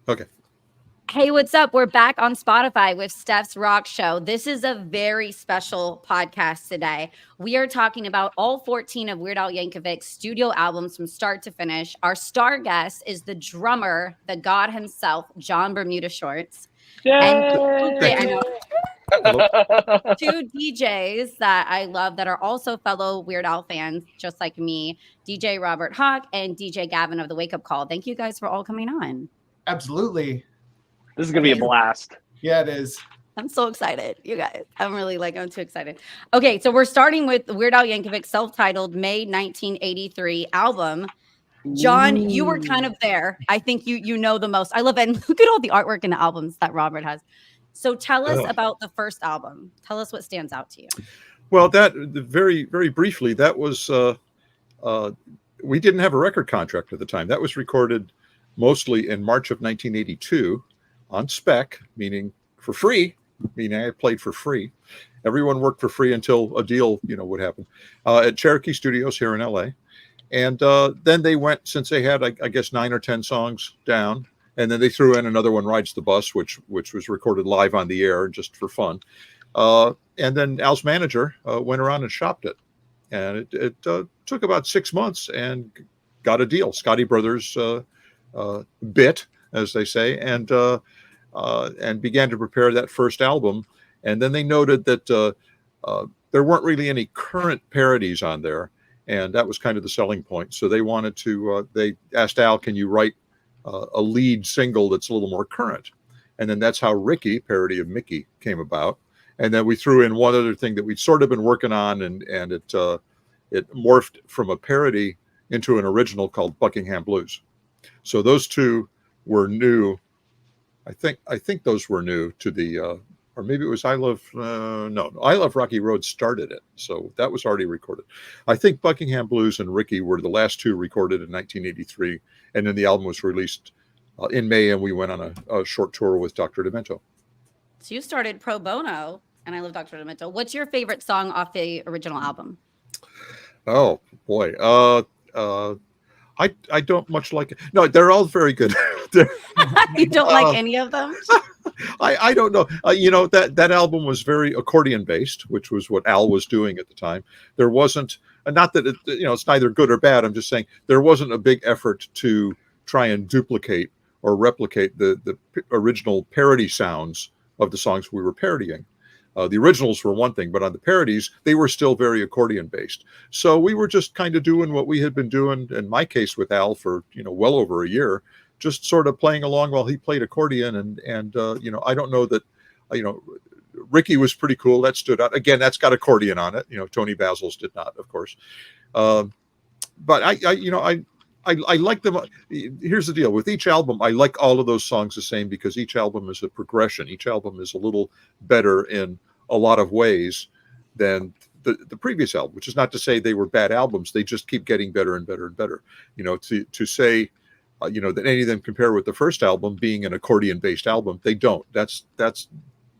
Okay. Hey, what's up? We're back on Spotify with Stefs Rock Show. This is a very special podcast today. We are talking about all 14 of Weird Al Yankovic's studio albums from start to finish. Our star guest is the drummer, the god himself, John Bermuda Shorts. And two DJs that I love that are also fellow Weird Al fans, just like me, DJ Robert Hawk and DJ Gavin of The Wake Up Call. Thank you guys for all coming on. Absolutely. This is going to be a blast. Yeah, it is. I'm so excited, you guys. I'm too excited. Okay, so we're starting with Weird Al Yankovic's self-titled May 1983 album. John, you were kind of there. I think you know the most. I love it. And look at all the artwork in the albums that Robert has. So tell us about the first album. Tell us what stands out to you. Well, that very, very briefly, that was we didn't have a record contract at the time. That was recorded mostly in March of 1982 on spec, meaning for free, meaning I played for free. Everyone worked for free until a deal, would happen at Cherokee Studios here in LA. And then they went, since they had, I guess, 9 or 10 songs down, and then they threw in another one, Rides the Bus, which was recorded live on the air just for fun. And then Al's manager went around and shopped it. And it took about 6 months and got a deal. Scotty Brothers bit, as they say, and began to prepare that first album. And then they noted that there weren't really any current parodies on there. And that was kind of the selling point. So they wanted to, they asked Al, can you write a lead single that's a little more current? And then that's how Ricky, parody of Mickey, came about. And then we threw in one other thing that we'd sort of been working on, and it morphed from a parody into an original called Buckingham Blues. So those two were new. I think those were new to the, or maybe it was I Love Rocky Road started it. So that was already recorded. I think Buckingham Blues and Ricky were the last two recorded in 1983. And then the album was released in May, and we went on a short tour with Dr. Demento. So you started pro bono, and I love Dr. Demento. What's your favorite song off the original album? Oh, boy. I don't much like it. No, they're all very good. You don't like any of them? I don't know. That album was very accordion based, which was what Al was doing at the time. There wasn't, not that it's neither good or bad. I'm just saying there wasn't a big effort to try and duplicate or replicate the original parody sounds of the songs we were parodying. The originals were one thing, but on the parodies, they were still very accordion based. So we were just kind of doing what we had been doing, in my case with Al, for well over a year, just sort of playing along while he played accordion. And I don't know that, Ricky was pretty cool. That stood out. Again, that's got accordion on it. Tony Basil's did not, of course. But I like them. Here's the deal with each album. I like all of those songs the same because each album is a progression. Each album is a little better in a lot of ways than the previous album, which is not to say they were bad albums. They just keep getting better and better and better. To say, that any of them compare with the first album being an accordion based album, they don't. It's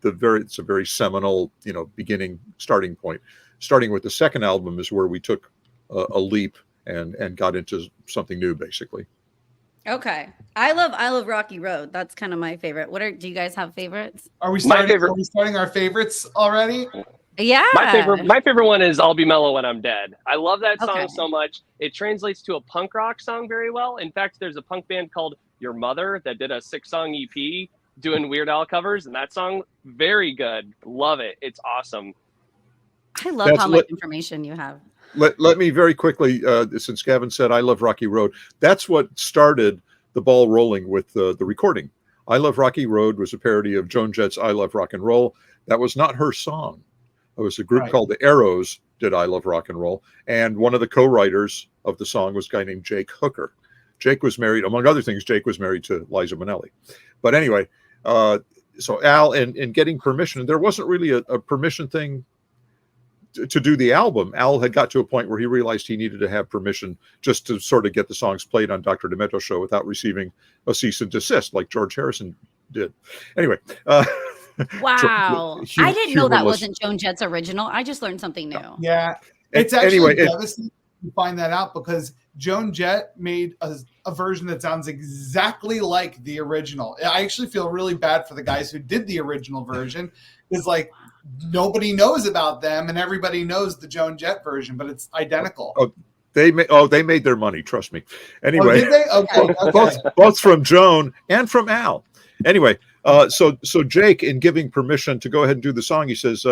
a very seminal, beginning starting point. Starting with the second album is where we took a leap and got into something new, basically. Okay. I love Rocky Road. That's kind of my favorite. Do you guys have favorites? Are we starting our favorites already? Yeah. My favorite one is I'll Be Mellow When I'm Dead. I love that song so much. It translates to a punk rock song very well. In fact, there's a punk band called Your Mother that did a 6-song EP doing Weird Al covers, and that song, very good. Love it. It's awesome. I love how much information you have. Let me very quickly, since Gavin said I Love Rocky Road, that's what started the ball rolling with the recording. I Love Rocky Road was a parody of Joan Jett's I Love Rock and Roll. That was not her song. It was a group called the Arrows did I Love Rock and Roll. And one of the co-writers of the song was a guy named Jake Hooker. Jake was married, among other things, Jake was married to Liza Minnelli. But anyway, so Al, in getting permission, there wasn't really a permission thing to do the album. Al had got to a point where he realized he needed to have permission just to sort of get the songs played on Dr. Demento show without receiving a cease and desist like George Harrison did. Anyway. Wow. I didn't know that wasn't Joan Jett's original. I just learned something new. Yeah. It's actually devastating to find that out because Joan Jett made a version that sounds exactly like the original. I actually feel really bad for the guys who did the original version. It's like nobody knows about them, and everybody knows the Joan Jett version, but it's identical. They made their money. Trust me. Anyway, did they? Okay. both from Joan and from Al. Anyway, so Jake, in giving permission to go ahead and do the song, he says,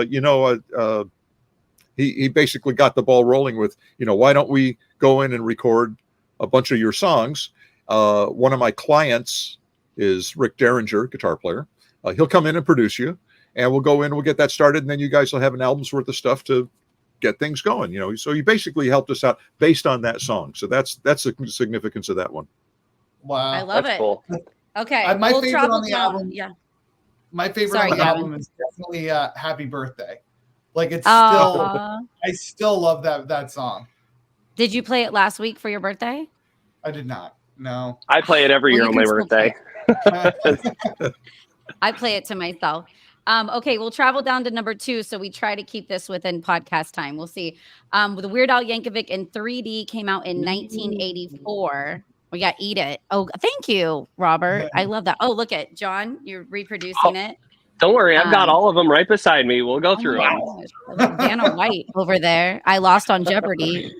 he basically got the ball rolling with, why don't we go in and record a bunch of your songs? One of my clients is Rick Derringer, guitar player. He'll come in and produce you, and we'll go in, we'll get that started, and then you guys will have an album's worth of stuff to get things going. So he basically helped us out based on that song. So that's the significance of that one. Wow, I love it. Cool. Okay, my favorite on the album. Yeah, my favorite on the album is definitely "Happy Birthday." Like it's I still love that song. Did you play it last week for your birthday? I did not. No. I play it every year on my birthday. I play it to myself. Okay, we'll travel down to number 2. So we try to keep this within podcast time. We'll see. The Weird Al Yankovic in 3D came out in 1984. We got Eat It. Oh, thank you, Robert. I love that. Oh, look at John. You're reproducing it. Don't worry. I've got all of them right beside me. We'll go through them. Vanna White over there. I lost on Jeopardy,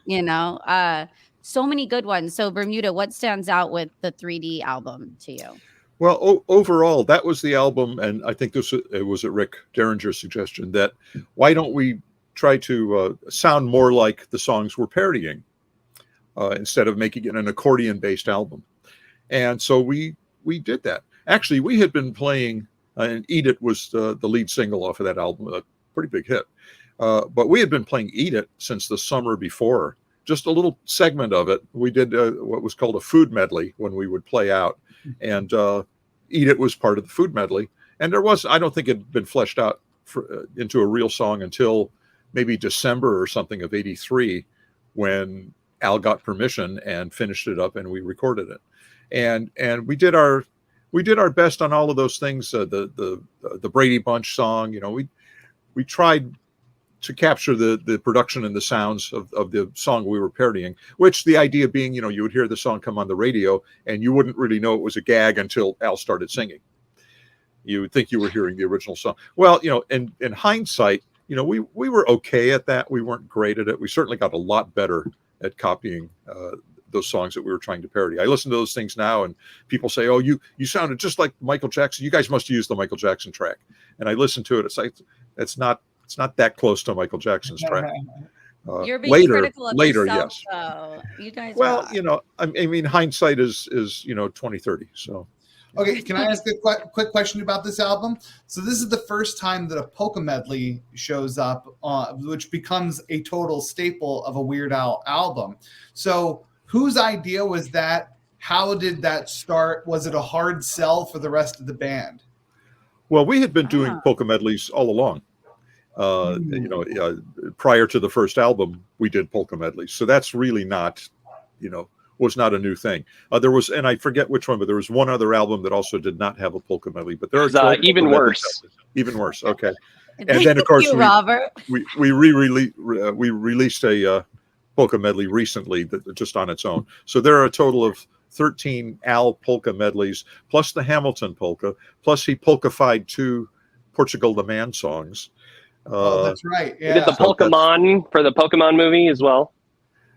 so many good ones. So Bermuda, what stands out with the 3D album to you? Well, overall, that was the album, and I think it was a Rick Derringer's suggestion that why don't we try to sound more like the songs we're parodying instead of making it an accordion-based album. And so we did that. Actually, we had been playing, and Eat It was the lead single off of that album, a pretty big hit. But we had been playing Eat It since the summer before, just a little segment of it. We did what was called a food medley when we would play out. And Eat It was part of the food medley. And I don't think it had been fleshed out into a real song until maybe December or something of '83, when Al got permission and finished it up and we recorded it. And we did our best on all of those things. The Brady Bunch song, we tried to capture the production and the sounds of the song we were parodying, which the idea being, you would hear the song come on the radio and you wouldn't really know it was a gag until Al started singing. You would think you were hearing the original song. Well, in hindsight, we were okay at that. We weren't great at it. We certainly got a lot better at copying those songs that we were trying to parody. I listen to those things now and people say, oh, you sounded just like Michael Jackson. You guys must use the Michael Jackson track. And I listen to it. It's like, it's not that close to Michael Jackson's track. You're being critical of later, yourself, yes. though. You guys. Well, I mean, hindsight is 20/30. So. Okay, can I ask a quick question about this album? So this is the first time that a polka medley shows up, which becomes a total staple of a Weird Al album. So whose idea was that? How did that start? Was it a hard sell for the rest of the band? Well, we had been doing polka medleys all along. Prior to the first album, we did polka medleys. So that's really not, was not a new thing. There was, and I forget which one, but there was one other album that also did not have a polka medley. But there are even worse. Even worse. Okay. And then of course we released a polka medley recently that just on its own. So there are a total of 13 Al polka medleys plus the Hamilton polka, plus he polka-fied 2 Portugal the Man songs. That's right. Yeah. We did the Pokemon for the Pokemon movie as well.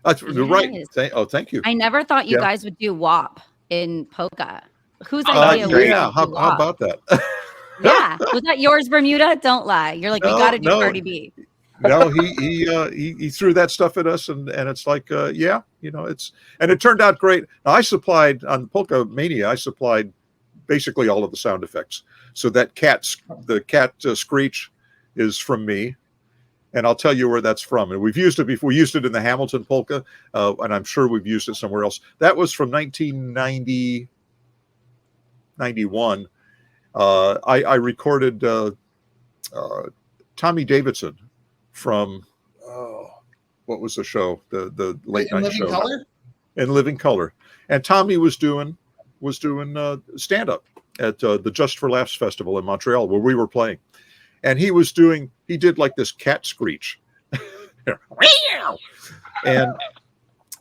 That's right. Thank you. I never thought you guys would do WAP in polka. Whose idea was yeah, how about that? Yeah. Was that yours, Bermuda? Don't lie. You're like, you got to do Cardi B. No, he threw that stuff at us, and it's like, it's, and it turned out great. Now, I supplied on Polka Mania, I supplied basically all of the sound effects. So that the cat screech is from me, and I'll tell you where that's from. And we've used it before. We used it in the Hamilton polka, and I'm sure we've used it somewhere else. That was from 1991. I recorded Tommy Davidson from what was the show? The late night show. Color? In Living Color. And Tommy was doing stand up at the Just for Laughs Festival in Montreal, where we were playing. And he did like this cat screech. And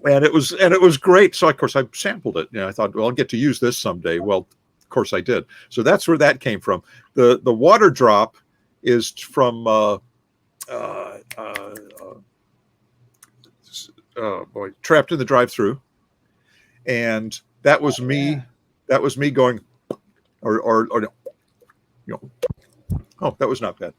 and it was great. So of course I sampled it. I thought, well, I'll get to use this someday. Well, of course I did. So that's where that came from. The water drop is from Trapped in the Drive-Thru, and that was me. Yeah. That was me going, or oh, that was not bad.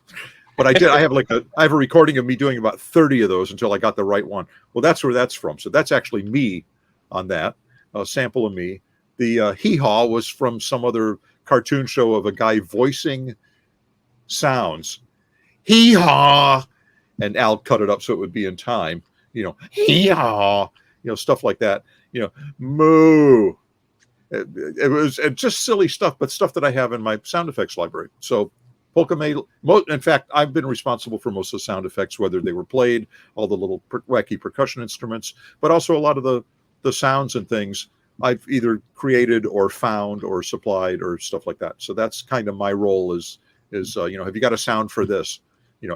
But I have I have a recording of me doing about 30 of those until I got the right one. Well, that's where that's from. So that's actually me on that, a sample of me. The hee-haw was from some other cartoon show of a guy voicing sounds. Hee-haw! And Al cut it up so it would be in time. Hee-haw! Stuff like that. Moo! It was just silly stuff, but stuff that I have in my sound effects library. So polka made, in fact, I've been responsible for most of the sound effects, whether they were played, all the little wacky percussion instruments, but also a lot of the sounds and things I've either created or found or supplied or stuff like that. So that's kind of my role is have you got a sound for this?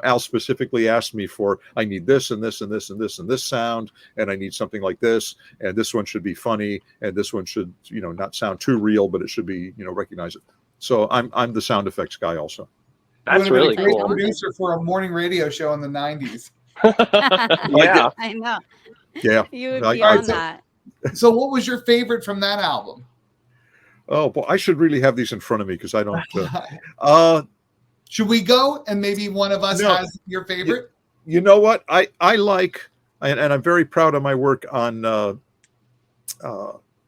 Al specifically asked me for, I need this and this and this and this and this sound, and I need something like this, and this one should be funny, and this one should, not sound too real, but it should be, recognize it. So I'm the sound effects guy also. That's really great cool. Producer for a morning radio show in the 90s. Yeah. I know. Yeah. You would be on that. So what was your favorite from that album? Oh, boy, I should really have these in front of me because I don't. Should we go and maybe one of us has your favorite? You know what? I like, and I'm very proud of my work on,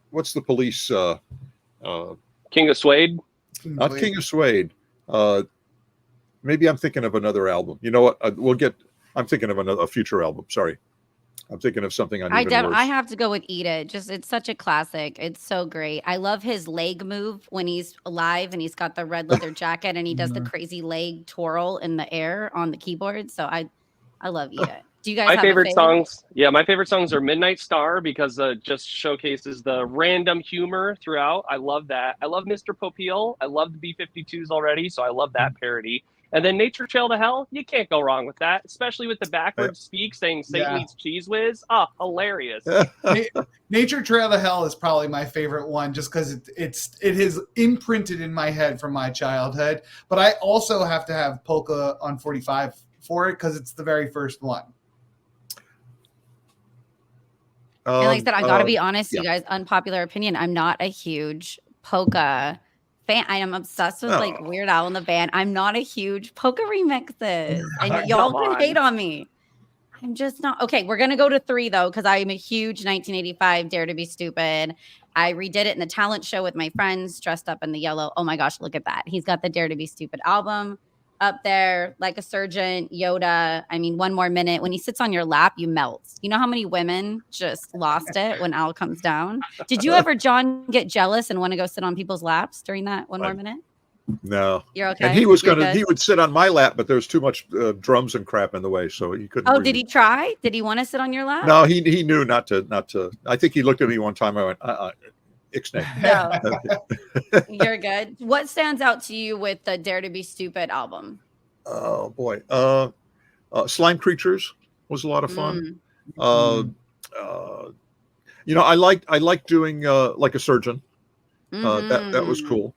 what's the Police? King of Suede? Not King of Suede. Maybe I'm thinking of another album. You know what? I'm thinking of a future album. Sorry. I'm thinking of something on even worse. I have to go with Eat It. It's such a classic. It's so great. I love his leg move when he's live and he's got the red leather jacket and he does the crazy leg twirl in the air on the keyboard. So I love Eat It. Do you guys have a favorite songs? Yeah, my favorite songs are Midnight Star because it just showcases the random humor throughout. I love that. I love Mr. Popeil. I love the B-52s already, so I love that parody. And then Nature Trail to Hell, you can't go wrong with that, especially with the backwards speak saying Satan eats cheese whiz. Ah, hilarious. Nature Trail to Hell is probably my favorite one just because it has imprinted in my head from my childhood. But I also have to have Polka on 45 for it because it's the very first one. And like I said, I got to be honest, you guys, unpopular opinion. I'm not a huge polka fan. I am obsessed with like Weird Al and the band. I'm not a huge polka remixes. And y'all can hate on me. I'm just not. Okay, we're going to go to 3 though, because I'm a huge 1985 Dare to Be Stupid. I redid it in the talent show with my friends dressed up in the yellow. Oh my gosh, look at that. He's got the Dare to Be Stupid album up there, Like a Surgeon, Yoda. I mean, One More Minute. When he sits on your lap, you melt. You know how many women just lost it when Al comes down? Did you ever, John, get jealous and want to go sit on people's laps during that One More Minute? No. You're okay? And he would sit on my lap, but there's too much drums and crap in the way, so he couldn't. Oh, did he try? Did he want to sit on your lap? No, he knew not to. I think he looked at me one time. I went, Ixnay. No. You're good. What stands out to you with the Dare to Be Stupid album? Oh boy, Slime Creatures was a lot of fun. I liked doing Like a Surgeon. That was cool.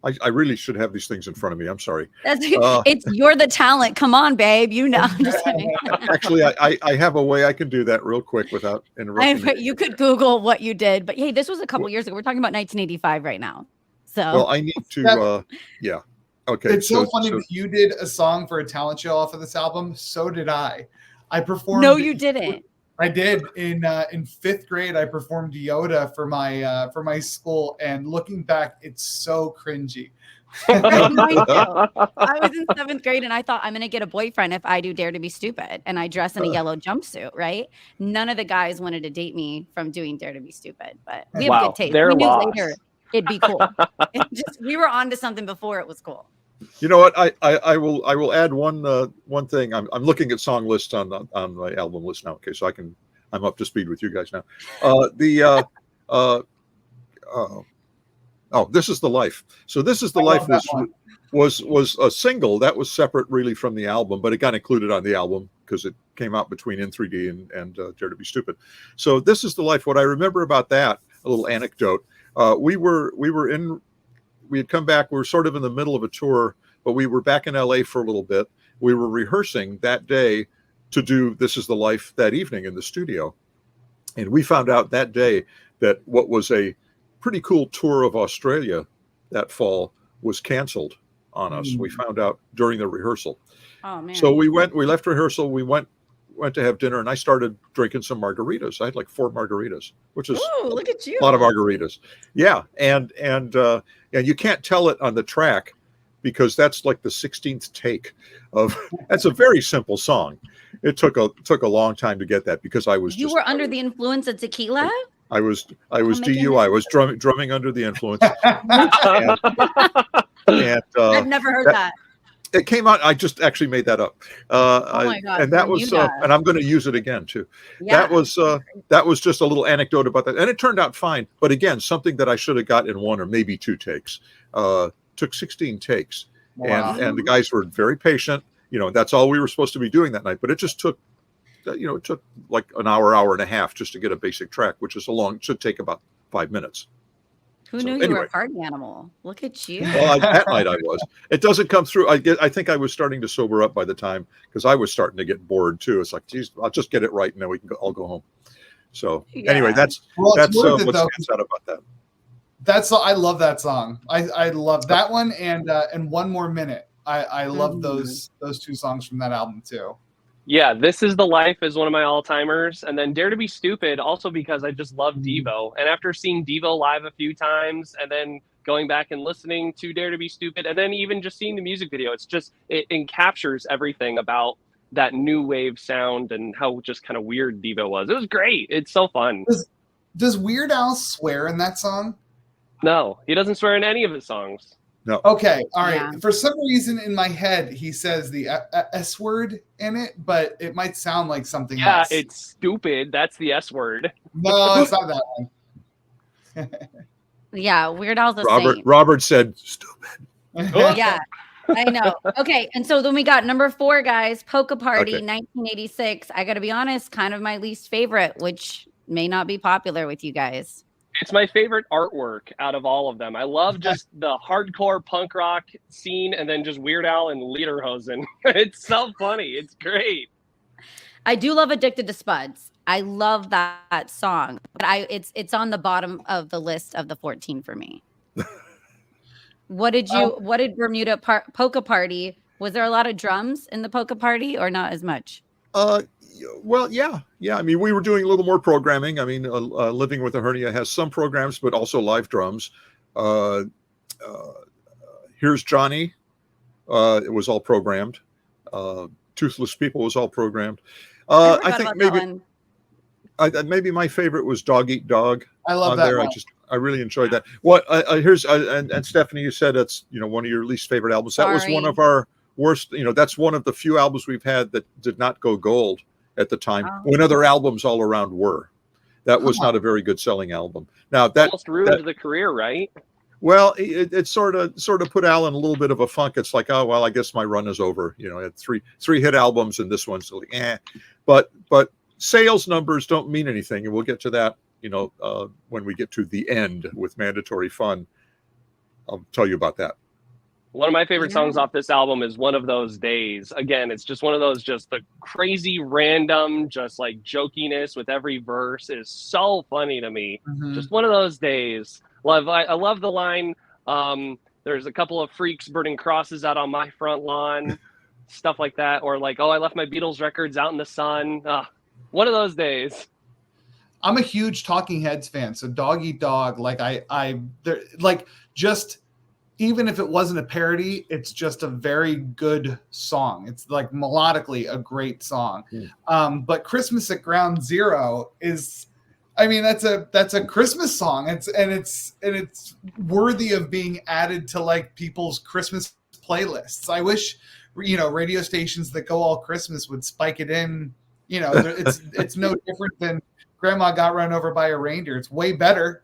I really should have these things in front of me. I'm sorry. You're the talent. Come on, babe. You know. I'm just kidding. Actually, I have a way I can do that real quick without interrupting. You could Google what you did, but hey, this was a couple years ago. We're talking about 1985 right now. So well, I need to. Yeah. Okay. It's so funny that you did a song for a talent show off of this album. So did I. I performed. No, you didn't. I did in 5th grade. I performed Yoda for my school, and looking back, it's so cringy. I was in 7th grade, and I thought I'm gonna get a boyfriend if I do Dare to Be Stupid, and I dress in a yellow jumpsuit. Right? None of the guys wanted to date me from doing Dare to Be Stupid, but we have good taste. We knew later it'd be cool. We were on to something before it was cool. You know what? I will add one thing. I'm looking at song lists on my album list now. Okay, so I'm up to speed with you guys now. This Is the Life. So This Is the Life was a single that was separate really from the album, but it got included on the album because it came out between In 3D and Dare to Be Stupid. So This Is the Life. What I remember about that, a little anecdote, we had come back, we were sort of in the middle of a tour, but we were back in LA for a little bit. We were rehearsing that day to do This Is the Life that evening in the studio. And we found out that day that what was a pretty cool tour of Australia that fall was canceled on us. We found out during the rehearsal. Oh man. So we left rehearsal, we went to have dinner, and I started drinking some margaritas. I had like 4 margaritas, which is look at you. a lot of margaritas. Yeah. And you can't tell it on the track because that's like the 16th take of, that's a very simple song. It took a long time to get that because I was were under the influence of tequila? I was DUI. goodness. I was drumming under the influence. and I've never heard that. It came out. I just actually made that up. Oh my God. And that was, and I'm going to use it again too. Yeah. That was just a little anecdote about that, and it turned out fine. But again, something that I should have got in 1 or maybe 2 takes. Took 16 takes, and the guys were very patient. That's all we were supposed to be doing that night. But it just took, it took like an hour and a half just to get a basic track, which is should take about 5 minutes. Who knew you were a party animal? Look at you. Well, that night I was. It doesn't come through. I think I was starting to sober up by the time, because I was starting to get bored too. It's like, geez, I'll just get it right and then I'll go home. So anyway, that's what stands out about that. I love that song. I love that one and One More Minute. I love those 2 songs from that album too. Yeah, This Is the Life is one of my all-timers. And then Dare to Be Stupid, also because I just love Devo. And after seeing Devo live a few times and then going back and listening to Dare to Be Stupid, and then even just seeing the music video, it encaptures everything about that new wave sound and how just kind of weird Devo was. It was great. It's so fun. Does Weird Al swear in that song? No, he doesn't swear in any of his songs. No. Okay. All right. Yeah. For some reason in my head, he says the S word in it, but it might sound like something else. Yeah, it's stupid. That's the S word. No, it's not that one. Yeah, Weird Al's a saint. Robert said stupid. Yeah, I know. Okay, and so then we got number 4, guys. Polka Party, Okay. 1986. I got to be honest, kind of my least favorite, which may not be popular with you guys. It's my favorite artwork out of all of them. I love just the hardcore punk rock scene and then just Weird Al and Lederhosen. It's so funny. It's great. I do love Addicted to Spuds. I love that song, but it's on the bottom of the list of the 14 for me. What did Bermuda Polka Party? Was there a lot of drums in the Polka Party or not as much? Well, yeah. I mean, we were doing a little more programming. I mean, Living with a Hernia has some programs, but also live drums. Here's Johnny. It was all programmed. Toothless People was all programmed. I think maybe my favorite was Dog Eat Dog. I love that one. I really enjoyed that. What here's and Stephanie, you said it's one of your least favorite albums. That was one of our worst. That's one of the few albums we've had that did not go gold at the time, when other albums all around were. That was not a very good selling album. Now that almost ruined the career, right? Well, it sort of put Al in a little bit of a funk. It's like, oh well, I guess my run is over. I had three hit albums, and this one's like, eh. But sales numbers don't mean anything, and we'll get to that. When we get to the end with Mandatory Fun, I'll tell you about that. One of my favorite songs off this album is One of Those Days. Again, it's just one of those, just the crazy random, just like jokiness with every verse is so funny to me. Mm-hmm. Just one of those days. I love the line, there's a couple of freaks burning crosses out on my front lawn, stuff like that. Or like, I left my Beatles records out in the sun. One of those days. I'm a huge Talking Heads fan. So Dog Eat Dog, even if it wasn't a parody, it's just a very good song. It's like melodically a great song. Yeah. But Christmas at Ground Zero is, that's a Christmas song. It's worthy of being added to like people's Christmas playlists. I wish, radio stations that go all Christmas would spike it in. It's no different than Grandma Got Run Over by a Reindeer. It's way better,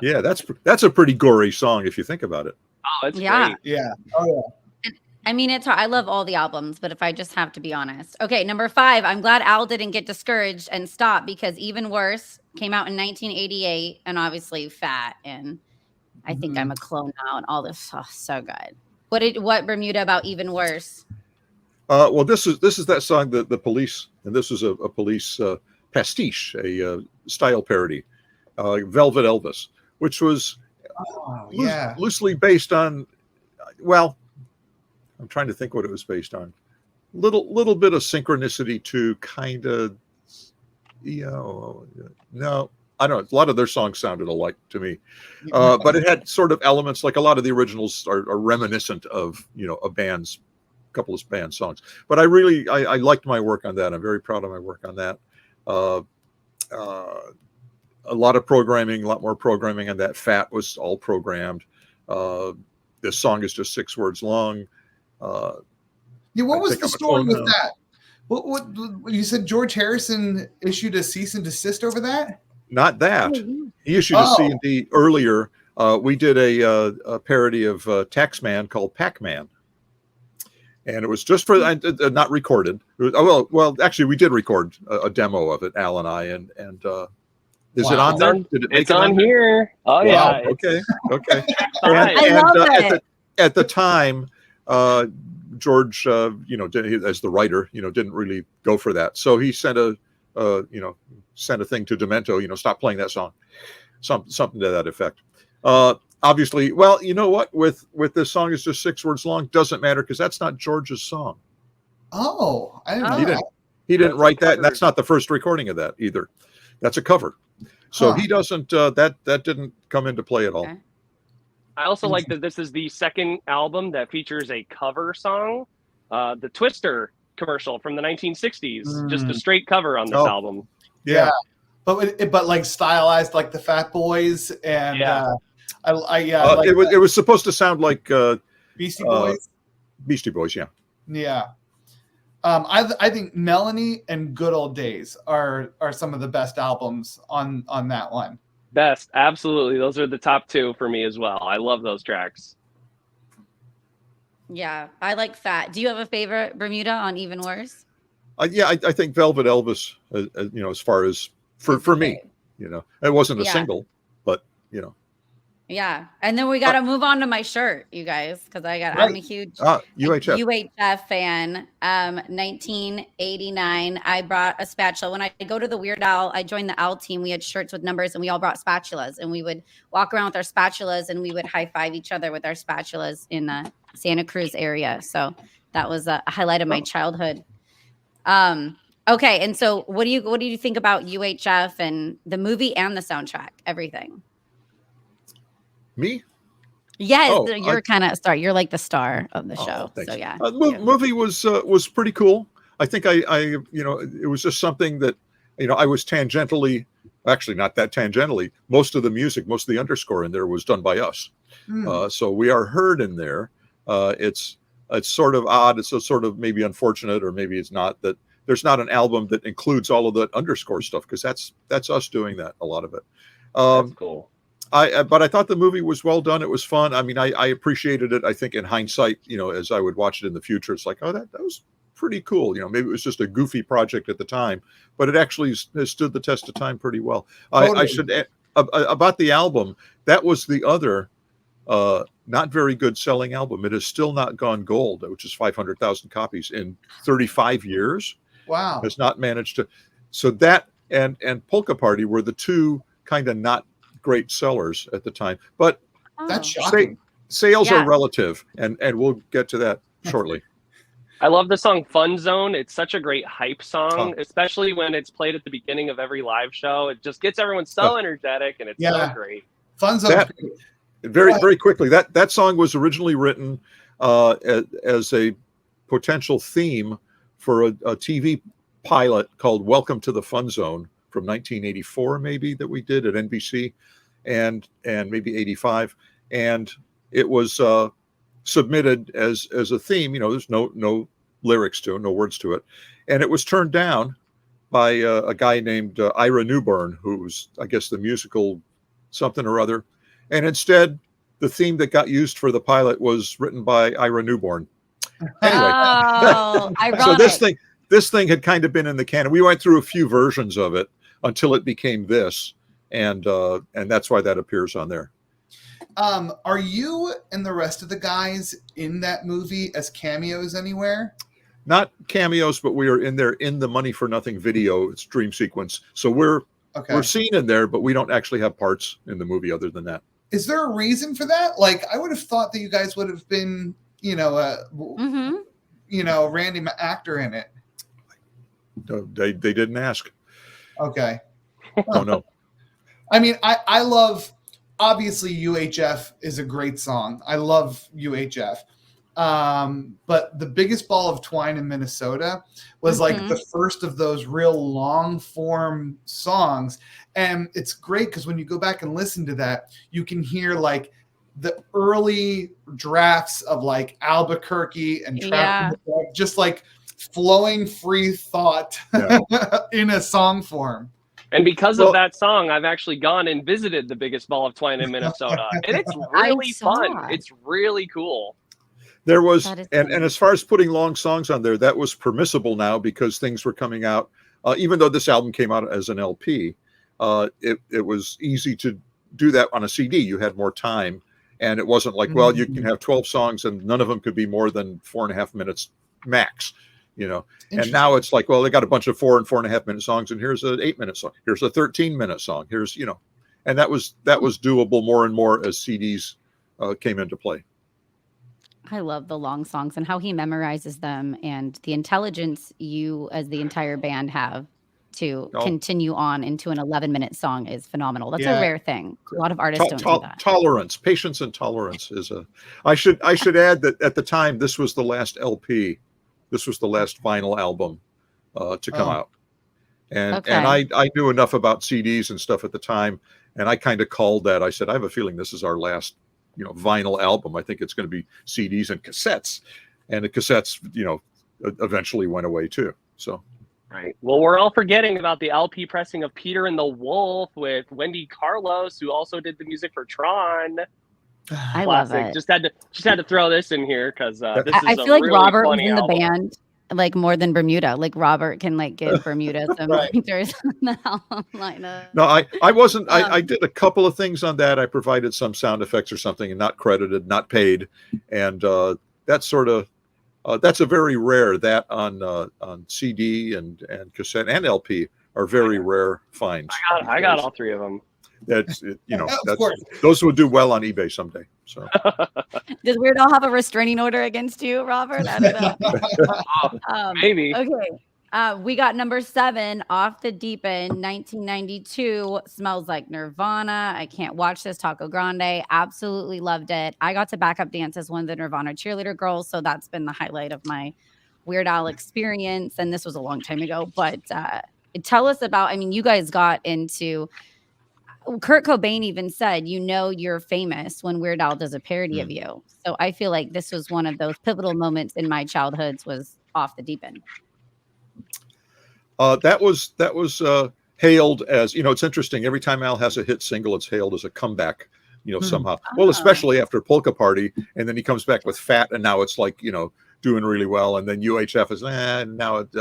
Yeah, that's a pretty gory song if you think about it. Oh, it's great. Yeah. Oh, yeah. I mean, it's hard. I love all the albums, but if I just have to be honest. Okay, number 5. I'm glad Al didn't get discouraged and stop because Even Worse came out in 1988 and obviously Fat and I think I'm a clone now and all this. Oh, so good. What Bermuda about Even Worse? Well, this is that song, the Police, and this is a Police pastiche, a style parody, Velvet Elvis, which was loosely based on, well, I'm trying to think what it was based on. Little bit of synchronicity to kind of, no, I don't know. A lot of their songs sounded alike to me, but it had sort of elements like a lot of the originals are reminiscent of a couple of band songs. But I liked my work on that. I'm very proud of my work on that. A lot more programming on that. Fat was all programmed. This song is just 6 words long. What was the story with that? What you said? George Harrison issued a cease and desist over that? Not that. He issued a C&D earlier. We did a parody of Taxman called Pac-Man, and it was just for not recorded. Well, actually, we did record a demo of it, Al and I, and is it on there? Did it make it's on here? Oh yeah. Okay. I love it. At the time, George, as the writer, didn't really go for that. So he sent a thing to Demento, stop playing that song, something to that effect. Obviously, well, you know what? With this song is just 6 words long, doesn't matter because that's not George's song. Oh, I didn't know that. He didn't write that, and that's not the first recording of that either. That's a cover. So he doesn't. That didn't come into play at all. Okay. I also like that this is the second album that features a cover song, the Twister commercial from the 1960s. Just a straight cover on this album. Yeah. But like stylized like the Fat Boys and it was supposed to sound like Beastie Boys. Beastie Boys, yeah. Yeah. I think Melanie and Good Old Days are some of the best albums on that one. Best, absolutely. Those are the top 2 for me as well. I love those tracks. Yeah, I like Fat. Do you have a favorite Bermuda on Even Worse? I think Velvet Elvis, as far as for me, it wasn't a single, but Yeah, and then we got to move on to my shirt, you guys, because I'm a huge UHF fan. 1989, I brought a spatula. When I go to the Weird Al, I joined the Al team. We had shirts with numbers, and we all brought spatulas, and we would walk around with our spatulas, and we would high five each other with our spatulas in the Santa Cruz area. So that was a highlight of my childhood. Okay, and so what do you think about UHF and the movie and the soundtrack, everything? Me? Yes, you're kind of star. You're like the star of the show. Thanks. So yeah, movie was pretty cool. I think it was just something that I was tangentially, actually not that tangentially. Most of the music, most of the underscore in there was done by us. So we are heard in there. It's sort of odd. It's sort of maybe unfortunate, or maybe it's not, that there's not an album that includes all of that underscore stuff, because that's us doing that, a lot of it. That's cool. But I thought the movie was well done. It was fun. I mean, I appreciated it. I think in hindsight, as I would watch it in the future, it's like, oh, that was pretty cool. Maybe it was just a goofy project at the time, but it actually has stood the test of time pretty well. Totally. I should add, about the album, that was the other not very good selling album. It has still not gone gold, which is 500,000 copies in 35 years. Wow. Has not managed to. So that and Polka Party were the two kind of not great sellers at the time, but that's shocking. Sales are relative, and we'll get to that shortly. I love the song Fun Zone. It's such a great hype song, especially when it's played at the beginning of every live show. It just gets everyone so energetic, and it's so great. Fun Zone. Very quickly, that song was originally written as a potential theme for a TV pilot called Welcome to the Fun Zone from 1984, maybe, that we did at NBC, and maybe 85, and it was submitted as a theme. There's no lyrics to it, no words to it, and it was turned down by a guy named Ira Newburn, who's, I guess, the musical something or other, and instead the theme that got used for the pilot was written by Ira Newburn, Anyway, Oh, so ironic. this thing had kind of been in the canon. We went through a few versions of it until it became this, and that's why that appears on there. Are you and the rest of the guys in that movie as cameos anywhere? Not cameos, but we are in there in the Money for Nothing video. It's dream sequence. So we're seen in there, but we don't actually have parts in the movie other than that. Is there a reason for that? Like, I would have thought that you guys would have been, random actor in it. They didn't ask. Okay. Oh no. I mean, I love, obviously UHF is a great song. I love UHF. But the Biggest Ball of Twine in Minnesota was like the first of those real long form songs. And it's great because when you go back and listen to that, you can hear like the early drafts of like Albuquerque and just like flowing free thought in a song form. And because of that song, I've actually gone and visited the Biggest Ball of Twine in Minnesota. And it's really fun. It's really cool. There was, and as far as putting long songs on there, that was permissible now because things were coming out. Even though this album came out as an LP, it was easy to do that on a CD. You had more time, and it wasn't like, well, you can have 12 songs and none of them could be more than 4.5 minutes max, And now it's like, well, they got a bunch of 4 and 4.5 minute songs, and here's an 8-minute song, here's a 13-minute song, here's and that was doable more and more as CDs came into play. I love the long songs and how he memorizes them, and the intelligence you as the entire band have to continue on into an 11-minute song is phenomenal. That's a rare thing. A lot of artists don't do that. Tolerance, patience and tolerance is I should add that at the time, this was the last LP. This was the last vinyl album to come out. And I knew enough about CDs and stuff at the time, and I kind of called that. I said, I have a feeling this is our last vinyl album. I think it's going to be CDs and cassettes, and the cassettes, eventually went away too. So, right. Well, we're all forgetting about the LP pressing of Peter and the Wolf with Wendy Carlos, who also did the music for Tron. I love it. Just had to throw this in here because I feel like really Robert was in the band like more than Bermuda. Like Robert can like give Bermuda some pointers on the album lineup. No, I wasn't. I did a couple of things on that. I provided some sound effects or something, and not credited, not paid, and that's sort of that's a very rare. That on CD and cassette and LP are very rare finds. I got all three of them. That's those would do well on eBay someday. So does Weird Al have a restraining order against you, Robert? I don't know. Maybe. Okay. We got number 7, Off the Deep End, 1992. Smells Like Nirvana. I can't watch this. Taco Grande. Absolutely loved it. I got to backup dance as one of the Nirvana cheerleader girls, so that's been the highlight of my Weird Al experience. And this was a long time ago, but tell us about. I mean, you guys got into. Kurt Cobain even said, you're famous when Weird Al does a parody of you. So I feel like this was one of those pivotal moments in my childhoods was Off the Deep End. That was hailed as, it's interesting. Every time Al has a hit single, it's hailed as a comeback, somehow. Well, especially after Polka Party, and then he comes back with Fat, and now it's like, doing really well. And then UHF is, now it,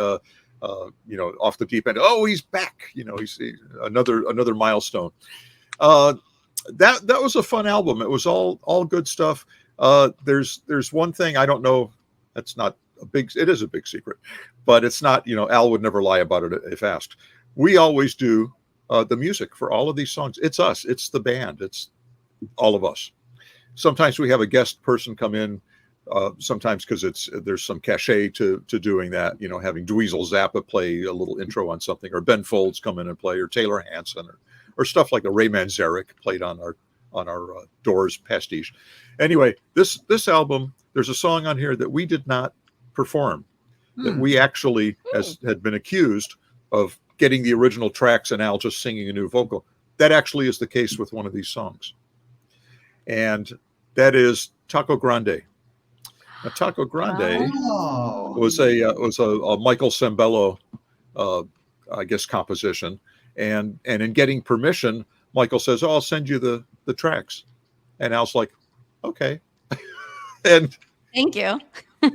Off the Deep End. Oh, he's back. He's another milestone. That was a fun album. It was all good stuff. There's one thing I don't know. That's not it is a big secret, but it's not, Al would never lie about it if asked. We always do the music for all of these songs. It's us. It's the band. It's all of us. Sometimes we have a guest person come in. Sometimes because there's some cachet to doing that, having Dweezil Zappa play a little intro on something, or Ben Folds come in and play, or Taylor Hanson, or stuff like a Ray Manzarek played on our Doors pastiche. Anyway, this album, there's a song on here that we did not perform, that we actually had been accused of getting the original tracks and Al just singing a new vocal. That actually is the case with one of these songs, and that is Taco Grande. Now, Taco Grande was a Michael Sembello, I guess, composition, and in getting permission, Michael says, "Oh, I'll send you the tracks," and Al's like, "Okay," and thank you.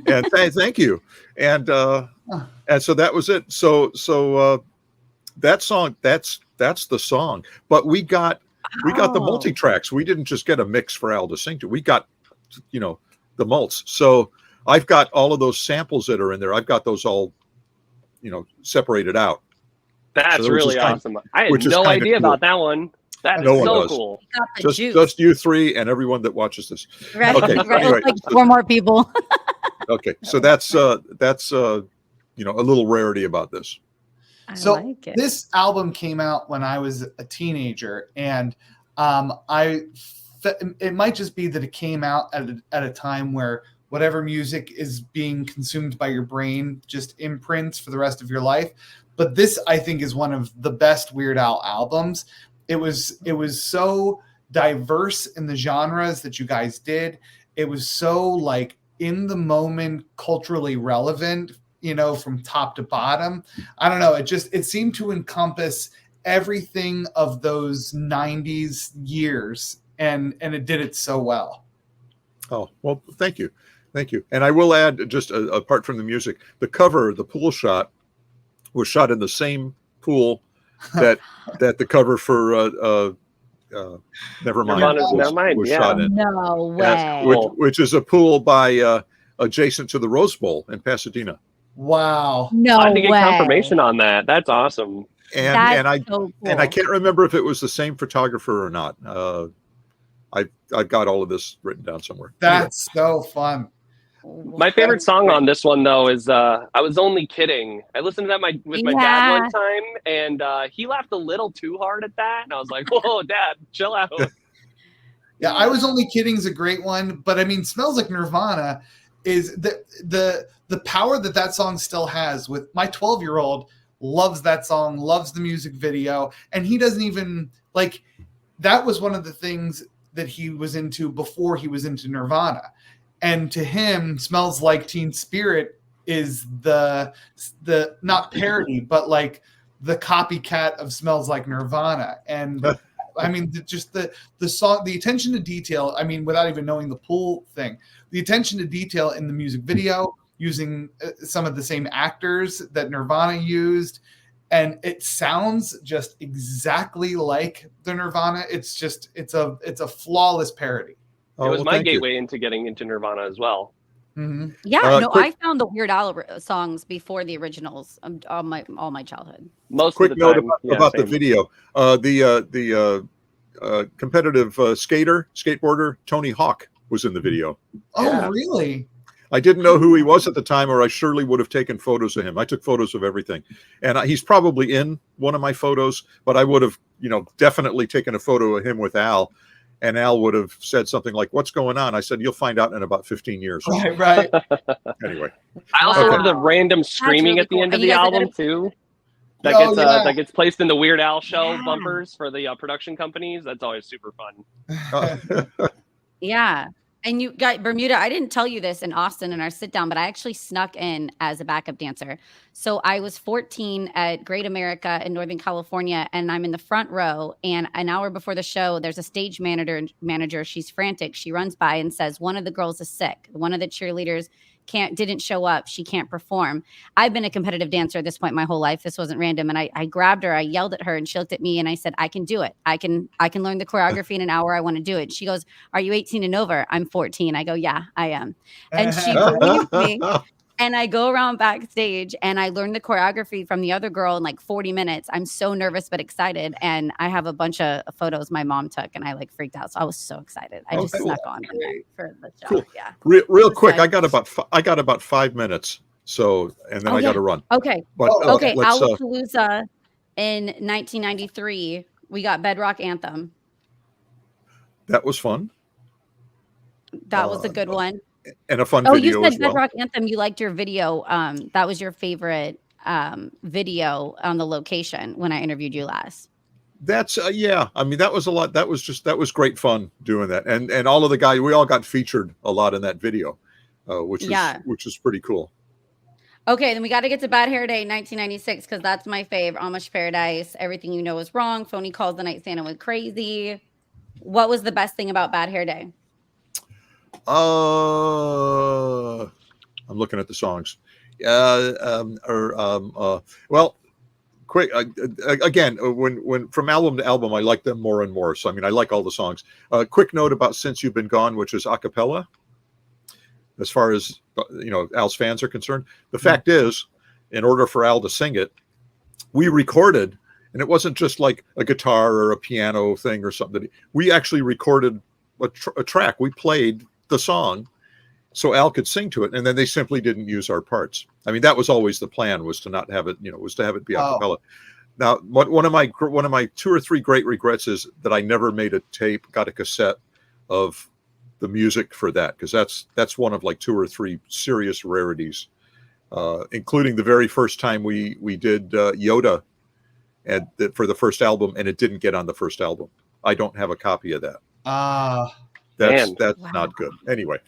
And thank you. And so that was it. So that song, that's the song. But we got the multi-tracks. We didn't just get a mix for Al to sing to. We got, the mults. So I've got all of those samples that are in there. I've got those all, separated out. That's really awesome. I had no idea about that one. That is so cool. Just you three and everyone that watches this. Right. Okay. Right. Anyway, like 4 more people. Okay. So that's a little rarity about this. So like it. This album came out when I was a teenager, and it might just be that it came out at a time where whatever music is being consumed by your brain just imprints for the rest of your life. But this, I think, is one of the best Weird Al albums. It was so diverse in the genres that you guys did. It was so like in the moment, culturally relevant, from top to bottom. I don't know. It seemed to encompass everything of those 90s years, and it did it so well. Oh, well, thank you. And I will add, just apart from the music, the cover, the pool shot, was shot in the same pool that the cover for Nevermind was shot in. No way. Which is a pool by adjacent to the Rose Bowl in Pasadena. Wow. No I had to get way. confirmation on that. That's awesome. And I can't remember if it was the same photographer or not. I've got all of this written down somewhere. That's so fun. My favorite song on this one, though, is I Was Only Kidding. I listened to that with my dad one time, and he laughed a little too hard at that. And I was like, whoa, Dad, chill out. Yeah, I Was Only Kidding is a great one. But I mean, Smells Like Nirvana is the power that song still has. With my 12-year-old loves that song, loves the music video. And he doesn't even like, that was one of the things that he was into before he was into Nirvana. And to him, Smells Like Teen Spirit is the not parody, but like the copycat of Smells Like Nirvana. And I mean, just the song, the attention to detail. I mean, without even knowing the pool thing, the attention to detail in the music video, using some of the same actors that Nirvana used, and it sounds just exactly like the Nirvana. It's a flawless parody. It was my gateway into getting into Nirvana as well. Mm-hmm. Yeah, I found the Weird Al songs before the originals all my childhood. Most quick of the note time, about the video. The competitive skateboarder Tony Hawk was in the video. Oh, really? I didn't know who he was at the time, or I surely would have taken photos of him. I took photos of everything, and he's probably in one of my photos. But I would have, definitely taken a photo of him with Al. And Al would have said something like, "What's going on?" I said, "You'll find out in about 15 years." Right. Anyway. I also love the random screaming at the end of the album, too. That gets placed in the Weird Al show bumpers for the production companies. That's always super fun. Yeah. And you got Bermuda. I didn't tell you this in Austin in our sit down, but I actually snuck in as a backup dancer. So I was 14 at Great America in Northern California, and I'm in the front row. And an hour before the show, there's a stage manager. She's frantic. She runs by and says, one of the girls is sick. One of the cheerleaders didn't show up. She can't perform. I've been a competitive dancer at this point my whole life. This wasn't random. And I grabbed her, I yelled at her, and she looked at me and I said, I can do it. I can learn the choreography in an hour. I want to do it. She goes, are you 18 and over? I'm 14. I go, yeah, I am. And she believed me. And I go around backstage and I learned the choreography from the other girl in like 40 minutes. I'm so nervous but excited. And I have a bunch of photos my mom took, and I like freaked out. So I was so excited. I just snuck on for the show. Cool. Yeah. Real quick, I got about 5 minutes. So, and then I got to run. Okay. But, Alapalooza in 1993, we got Bedrock Anthem. That was fun. That was a good one. And a fun video. Oh, you said as well. Bedrock Anthem. You liked your video. That was your favorite video on the location when I interviewed you last. That's yeah. I mean, that was a lot. That was great fun doing that. And all of the guys, we all got featured a lot in that video, which is pretty cool. Okay, then we got to get to Bad Hair Day 1996 because that's my fave. Amish Paradise. Everything you know is wrong. Phony Calls the Night Santa went crazy. What was the best thing about Bad Hair Day? I I'm looking at the songs. Well, quick again, when from album to album, I like them more and more. So I mean, I like all the songs. Quick note about Since You've Been Gone, which is a cappella. As far as Al's fans are concerned, the fact is, in order for Al to sing it, we recorded, and it wasn't just like a guitar or a piano thing or something. We actually recorded a track. We played the song so Al could sing to it, and then they simply didn't use our parts. I mean, that was always the plan, was to not have it, was to have it be a cappella. Now, one of my 2 or 3 great regrets is that I never made a tape, got a cassette of the music for that, because that's one of like 2 or 3 serious rarities, including the very first time we did Yoda for the first album, and it didn't get on the first album. I don't have a copy of that. That's Wow. not good. Anyway,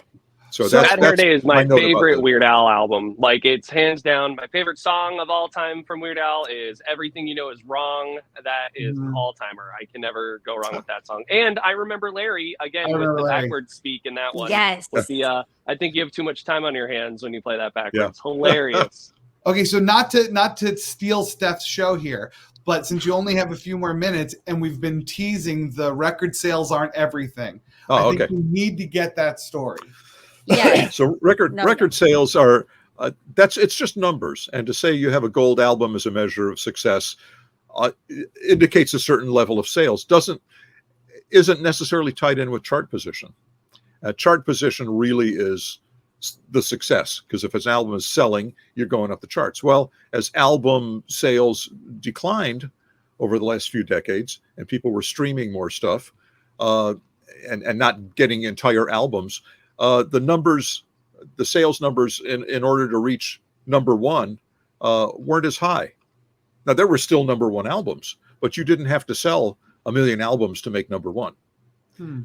so Bad Hair Day is my note about favorite that. Weird Al album. Like, it's hands down my favorite song of all time from Weird Al is Everything You Know Is Wrong. That is an all-timer. I can never go wrong with that song. And I Remember Larry, again, with the backwards speak in that one. Yes. With the, I think you have too much time on your hands when you play that backwards. Yeah. Hilarious. Okay, so not to steal Steph's show here, but since you only have a few more minutes and we've been teasing the record sales aren't everything, I think you need to get that story. Yeah. So record sales are it's just numbers, and to say you have a gold album as a measure of success indicates a certain level of sales. Isn't necessarily tied in with chart position. Chart position really is the success, because if an album is selling, you're going up the charts. Well, as album sales declined over the last few decades, and people were streaming more stuff and not getting entire albums, the sales numbers in order to reach number one weren't as high. Now, there were still number one albums, but you didn't have to sell 1 million albums to make number one.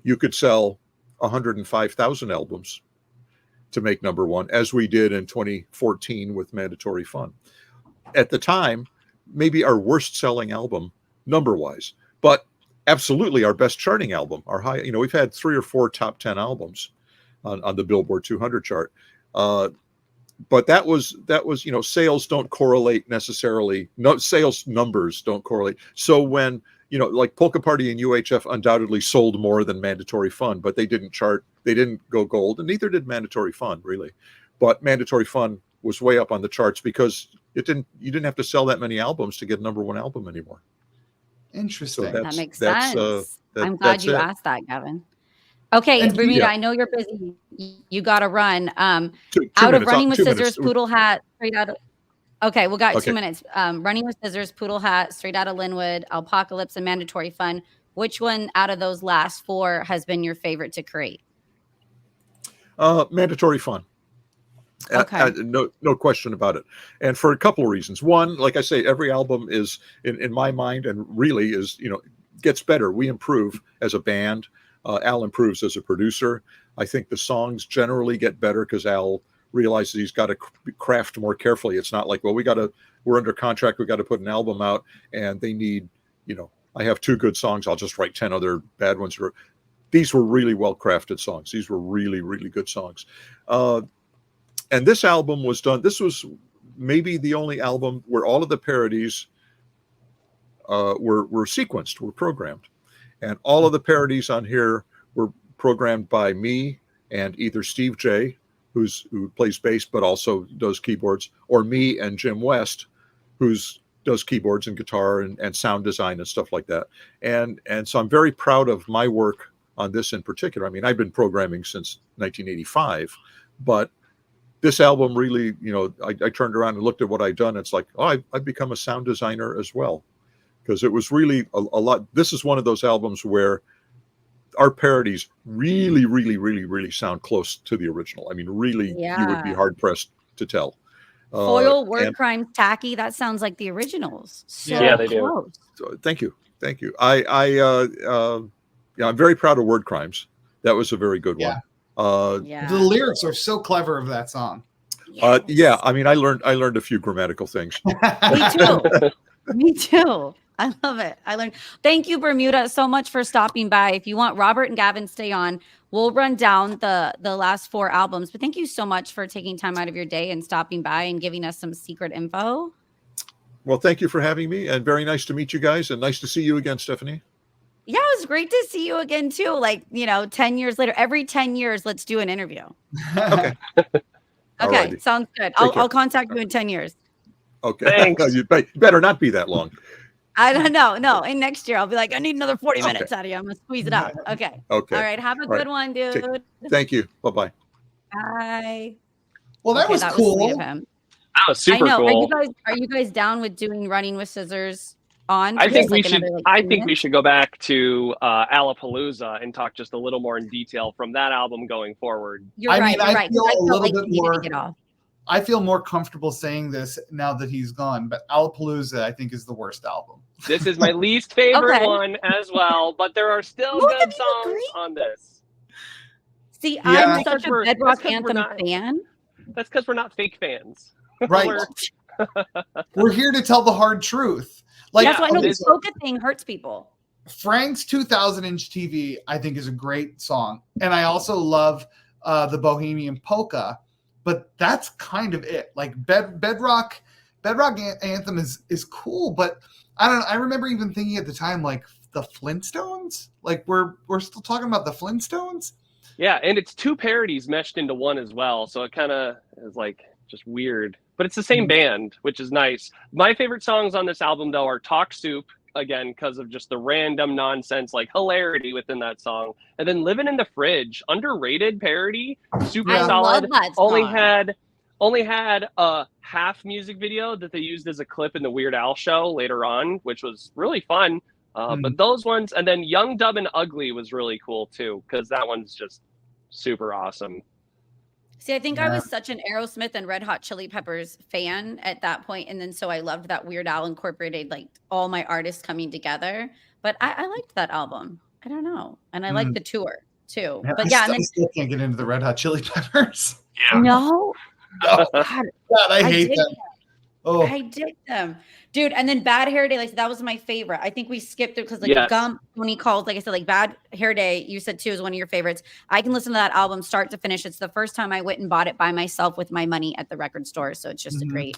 You could sell 105,000 albums to make number one, as we did in 2014 with Mandatory Fun. At the time, maybe our worst selling album number-wise, but absolutely our best charting album. Our high, we've had 3 or 4 top 10 albums on the Billboard 200 chart. But that was sales don't correlate necessarily. No, sales numbers don't correlate. So when like Polka Party and UHF undoubtedly sold more than Mandatory Fun, but they didn't chart. They didn't go gold, and neither did Mandatory Fun, really. But Mandatory Fun was way up on the charts because you didn't have to sell that many albums to get a number one album anymore. Interesting. So that makes sense. I'm glad you asked that, Gavin. Okay, and Bermuda, I know you're busy. You got to run. Two out minutes, of Running with 2 Scissors, minutes. Poodle Hat, straight out of. Okay, we got Okay. 2 minutes. Running with Scissors, Poodle Hat, Straight Outta Linwood, Apocalypse, and Mandatory Fun. Which one out of those last 4 has been your favorite to create? Mandatory Fun. Okay. No question about it. And for a couple of reasons. One, like I say, every album is, in my mind, and really is, gets better. We improve as a band. Al improves as a producer. I think the songs generally get better because Al realizes he's got to craft more carefully. It's not like, well, we're under contract, we got to put an album out, and they need, I have 2 good songs, I'll just write 10 other bad ones. These were really well crafted songs. These were really, really good songs. And this album was done. This was maybe the only album where all of the parodies were sequenced, were programmed. And all of the parodies on here were programmed by me and either Steve J, who plays bass but also does keyboards, or me and Jim West, who does keyboards and guitar and sound design and stuff like that. And so I'm very proud of my work on this in particular. I mean, I've been programming since 1985, but this album really, I turned around and looked at what I'd done. It's like, I've become a sound designer as well. Because it was really a lot. This is one of those albums where our parodies really, really, really, really sound close to the original. I mean, really, you would be hard pressed to tell. Foil, Word Crimes, Tacky. That sounds like the originals. So yeah, they close. do. Thank you. I'm very proud of Word Crimes. That was a very good one. The lyrics are so clever of that song. Yeah, I mean, I learned a few grammatical things. Me too. Me too. I love it. I learned. Thank you, Bermuda, so much for stopping by. If you want Robert and Gavin stay on, we'll run down the last 4 albums. But thank you so much for taking time out of your day and stopping by and giving us some secret info. Well, thank you for having me, and very nice to meet you guys, and nice to see you again, Stephanie. Yeah, it was great to see you again too. Like, 10 years later, every 10 years, let's do an interview. Okay. Okay, Alrighty. sounds good. I'll contact you in 10 years. Okay. Thanks. You better not be that long. I don't know. No, and next year I'll be like, I need another 40 minutes out of you. I'm gonna squeeze it out. Okay. Okay. All right. Have a good one, dude. Thank you. Bye-bye. Bye. Well, that was cool. sweet of him. That was super I know. cool. Are you guys down with doing Running with Scissors on? I think we like should. another, I 2 think we minutes? should go back to Alapalooza and talk just a little more in detail from that album going forward. You're I right. mean, You're I right. feel I a felt little like bit you needed to more- get off. I feel more comfortable saying this now that he's gone, but Alapalooza, I think, is the worst album. This is my least favorite Okay. one as well, but there are still Both good of you songs agree? on this. See, Yeah. I'm Because such a we're- Bedrock that's 'cause we're Anthem not- fan. That's because we're not fake fans. Right. We're- We're here to tell the hard truth. Like, That's why I know okay, the so Polka thing hurts people. Frank's 2000-inch TV, I think, is a great song. And I also love the Bohemian Polka, but that's kind of it. Like Bedrock Anthem is cool, but I don't know. I remember even thinking at the time, like, the Flintstones? Like, we're still talking about the Flintstones? Yeah, and it's 2 parodies meshed into one as well, so it kind of is like just weird. But it's the same band, which is nice. My favorite songs on this album, though, are Talk Soup, again, because of just the random nonsense, like hilarity within that song. And then Living in the Fridge, underrated parody, super I solid. love that Only had a half music video that they used as a clip in the Weird Al show later on, which was really fun. But those ones, and then Young, Dumb, and Ugly was really cool too, because that one's just super awesome. See, I think I was such an Aerosmith and Red Hot Chili Peppers fan at that point, and then so I loved that Weird Al incorporated like all my artists coming together. But I liked that album. I don't know, and I liked the tour too. Man, But I yeah, still, and I still can't get into the Red Hot Chili Peppers. then, no, Oh, God, God, I hate dig them. Oh, I dig them, dude. And then Bad Hair Day, like that was my favorite. I think we skipped it because like Yes. Gump, when he calls, like I said, like Bad Hair Day, you said too is one of your favorites. I can listen to that album start to finish. It's the first time I went and bought it by myself with my money at the record store. So it's just a great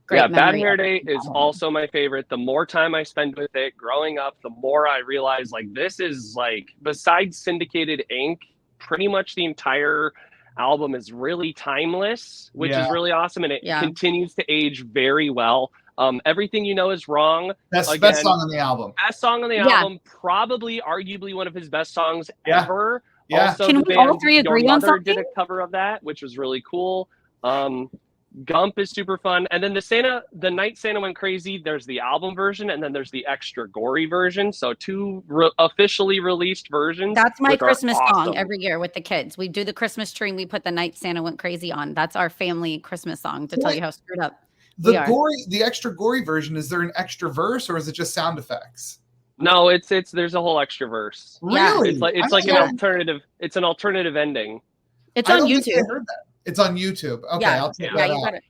Yeah, Bad memory Hair of Day it. is also my favorite. The more time I spend with it growing up, the more I realize like this is like, besides Syndicated Ink, pretty much the entire album is really timeless, which is really awesome, and it continues to age very well. Everything You Know Is Wrong. best song on the album. Best song on the album, probably arguably one of his best songs ever. Yeah. Also, Can the we band all three agree Your on Mother did something? a cover of that, which was really cool. Gump is super fun. And then the Night Santa Went Crazy, there's the album version and then there's the extra gory version. So 2 officially released versions. That's my which are Christmas song awesome. every year with the kids. We do the Christmas tree and we put The Night Santa Went Crazy on. That's our family Christmas song to tell you how screwed up we are. The extra gory version, is there an extra verse or is it just sound effects? No, it's there's a whole extra verse. Really? It's like an alternative. It's an alternative ending. It's I on don't think I YouTube. heard that. It's on YouTube. Okay, I'll check that out.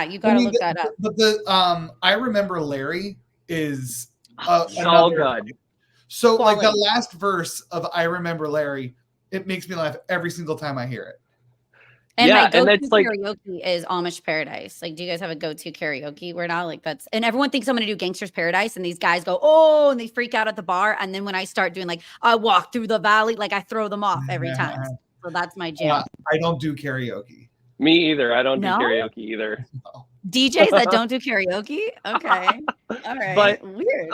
You gotta look that up. But the I Remember Larry is So good. So like the Quality. last verse of I Remember Larry, it makes me laugh every single time I hear it. And Yeah, my and go-to that's like- karaoke is Amish Paradise. Like, do you guys have a go-to karaoke? We're not like that's, and everyone thinks I'm gonna do Gangster's Paradise, and these guys go, oh, and they freak out at the bar. And then when I start doing like I walk through the valley, like I throw them off every time. So that's my jam. I don't do karaoke. Me either. I don't No? do karaoke either. DJs that don't do karaoke? Okay. All right. But, weird.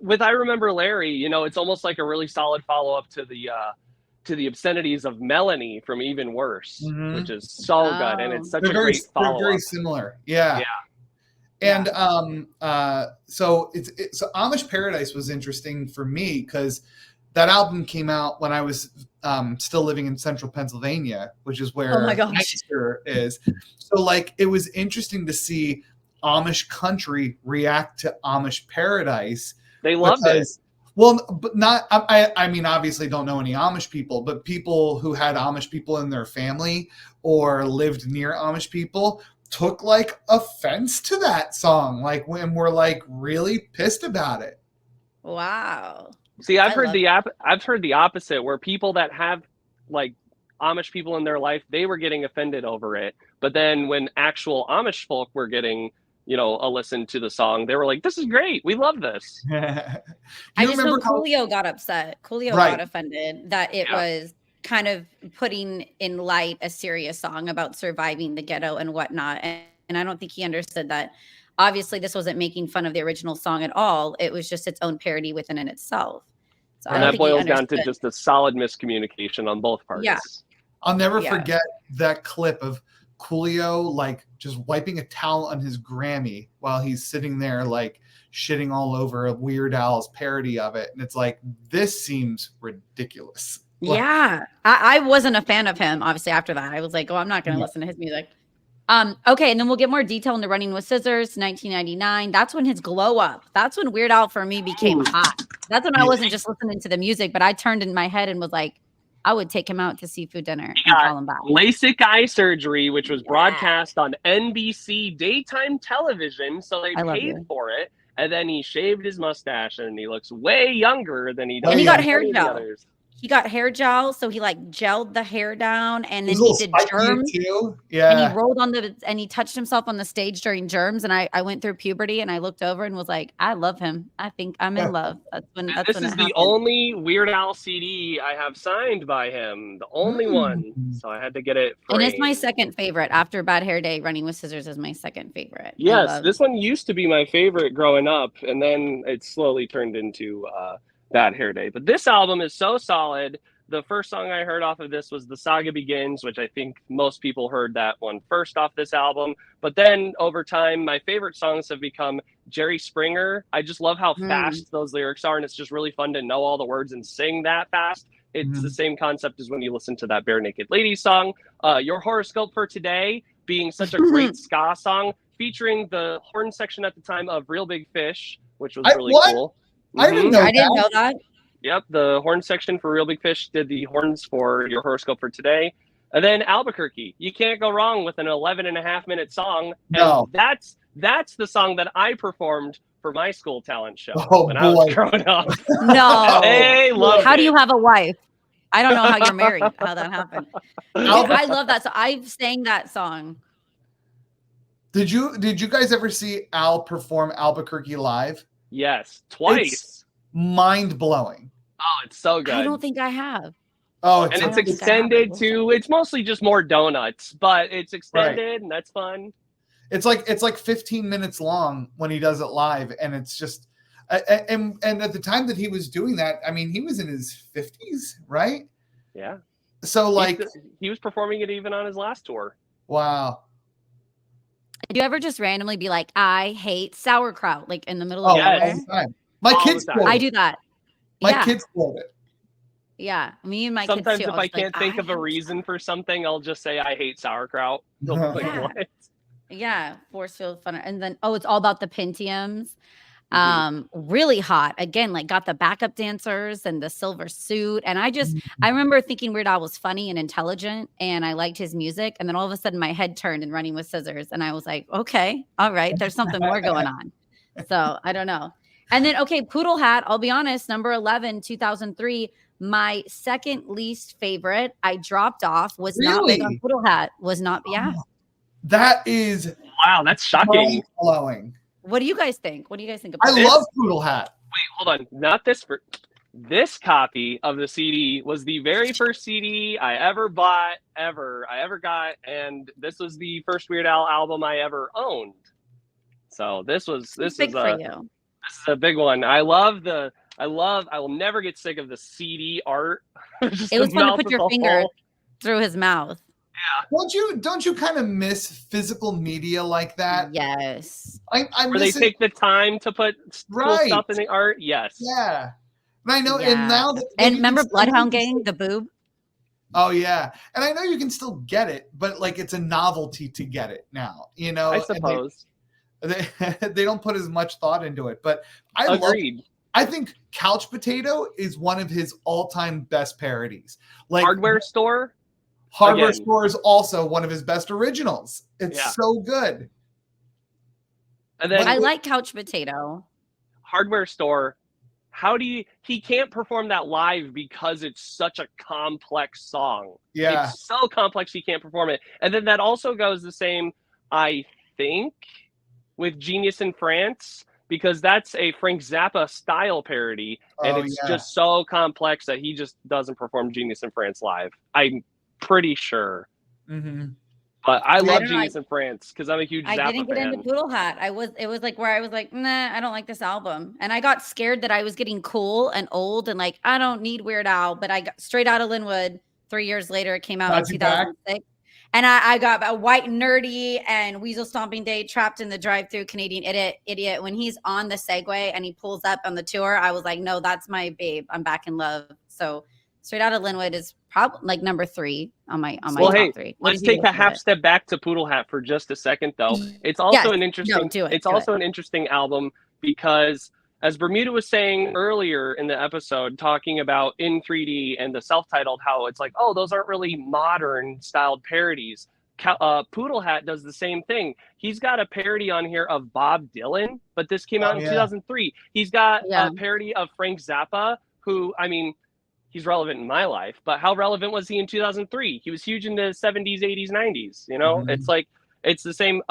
With I Remember Larry, you know, it's almost like a really solid follow-up to the obscenities of Melanie from Even Worse, which is so good, and it's such a great They're follow-up. very similar. Yeah. And so so Amish Paradise was interesting for me because that album came out when I was still living in central Pennsylvania, which is where Lancaster is. So like it was interesting to see Amish country react to Amish Paradise. They loved it. Well, but not, I mean, obviously don't know any Amish people, but people who had Amish people in their family or lived near Amish people took like offense to that song. Like when we're like really pissed about it. Wow. See, I've I heard love I've heard the opposite, where people that have like Amish people in their life, they were getting offended over it. But then when actual Amish folk were getting, a listen to the song, they were like, "This is great. We love this." Do I you just know remember how? Coolio got upset. Coolio Right. got offended that it Yeah. was kind of putting in light a serious song about surviving the ghetto and whatnot. And I don't think he understood that. Obviously, this wasn't making fun of the original song at all. It was just its own parody within in itself. So I And don't that think he boils down understood. to just a solid miscommunication on both parts. Yeah. I'll never Yeah. forget that clip of Coolio like just wiping a towel on his Grammy while he's sitting there like shitting all over a Weird Al's parody of it. And it's like, this seems ridiculous. Like, Yeah. I wasn't a fan of him, obviously, after that. I was like, oh, I'm not going to Yeah. listen to his music. Okay, and then we'll get more detail into Running with Scissors, 1999. That's when his glow up. That's when Weird Al for me became hot. That's when I wasn't just listening to the music, but I turned in my head and was like, I would take him out to seafood dinner and call him back. LASIK eye surgery, which was Yeah. broadcast on NBC daytime television, so they I love paid you. for it. And then he shaved his mustache, and he looks way younger than he does. And he got any hair of the gel. others. He got hair gel, so he like gelled the hair down, and then His he little did spiky germs. too. And Yeah. he rolled on and he touched himself on the stage during germs. And I went through puberty and I looked over and was like, I love him. I think I'm in love. That's when And that's this when is it the happened. only Weird Al CD I have signed by him, the only one. So I had to get it. And it's my framed. second favorite. After Bad Hair Day, Running with Scissors is my second favorite. I Yes, love- this one used to be my favorite growing up, and then it slowly turned into Bad Hair Day. But this album is so solid. The first song I heard off of this was The Saga Begins, which I think most people heard that one first off this album. But then over time, my favorite songs have become Jerry Springer. I just love how fast those lyrics are, and it's just really fun to know all the words and sing that fast. It's the same concept as when you listen to that Bare Naked Ladies song. Your Horoscope for Today being such a great ska song, featuring the horn section at the time of Real Big Fish, which was really cool. I didn't know I didn't know that. Yep, the horn section for Real Big Fish did the horns for Your Horoscope for Today. And then Albuquerque. You can't go wrong with an 11.5-minute song. No. And that's the song that I performed for my school talent show when I boy. was growing up. No. They loved How do it. you have a wife? I don't know how you're married, how that happened. I love that. So I've sang that song. Did you guys ever see Al perform Albuquerque live? Yes, twice. Mind blowing. Oh, it's so good. I don't think I have. Oh, And it's I don't think I have. extended to, it's mostly just more donuts, but it's extended and that's fun. It's like 15 minutes long when he does it live, and it's just and at the time that he was doing that, I mean, he was in his 50s, right? Yeah. So like he was performing it even on his last tour. wow. Do you ever just randomly be like, I hate sauerkraut, like in the middle Oh, of yes. all nowhere? the time. My All kids the time. quote I it. do that. My Yeah. kids quote it. Yeah. Me and my Sometimes kids too. if I was can't like, think of a hate reason for something, I'll just say I hate sauerkraut. They'll be like, Yeah. what? Yeah, force field fun. And then it's all about the Pentiums. Really hot. Again, like got the backup dancers and the silver suit. And I remember thinking Weird Al was funny and intelligent, and I liked his music. And then all of a sudden my head turned and Running with Scissors. And I was like, okay, all right, there's something more going on. So I don't know. And then, okay, Poodle Hat, I'll be honest, number 11, 2003, my second least favorite. I dropped off, was not big on Really? Poodle Hat, was not, yeah. That is Wow, that's shocking. mind blowing. What do you guys think? What do you guys think I about love Poodle Hat. Wait, hold on. Not this. This copy of the CD was the very first CD I ever bought, I ever got, and this was the first Weird Al album I ever owned. So this is big for you? This is a big one. I will never get sick of the CD art. Just It was the fun to mouth put of your the finger hole. through his mouth. Don't you kind of miss physical media like that? Yes. I Where they miss it. take the time to put cool Right. stuff in the art. Yes. Yeah. And I know, Yeah. and now that And you can remember still- Bloodhound Gang, the boob? Oh yeah, and I know you can still get it, but like it's a novelty to get it now. You know, I and suppose. they don't put as much thought into it. But I Agreed. I think Couch Potato is one of his all-time best parodies. Like Hardware Store. Hardware again. Store is also one of his best originals. It's Yeah. so good. And then I like Couch Potato. Hardware Store he can't perform that live because it's such a complex song. Yeah. It's so complex he can't perform it. And then that also goes the same, I think, with Genius in France, because that's a Frank Zappa style parody, and it's just so complex that he just doesn't perform Genius in France live. I'm pretty sure. Mm-hmm. But I love Genius in France because I'm a huge Zappa fan. I didn't get into Poodle Hat. It was like where I was like, nah, I don't like this album. And I got scared that I was getting cool and old and like, I don't need Weird Al. But I got Straight Outta Linwood 3 years later. It came out in 2006. And I got a White and Nerdy and Weasel Stomping Day, Trapped in the Drive-Thru, Canadian Idiot. When he's on the Segway and he pulls up on the tour, I was like, no, that's my babe. I'm back in love. So Straight Outta Linwood is probably like number 3 on my top 3. Let's take a half step back to Poodle Hat for just a second, though. It's also an interesting album because, as Bermuda was saying earlier in the episode, talking about In 3D and the self-titled, how it's like, oh, those aren't really modern styled parodies. Poodle Hat does the same thing. He's got a parody on here of Bob Dylan, but this came out in 2003. He's got a parody of Frank Zappa, who, I mean, he's relevant in my life, but how relevant was he in 2003? He was huge in the 70s, 80s, 90s, you know? It's like, it's the same,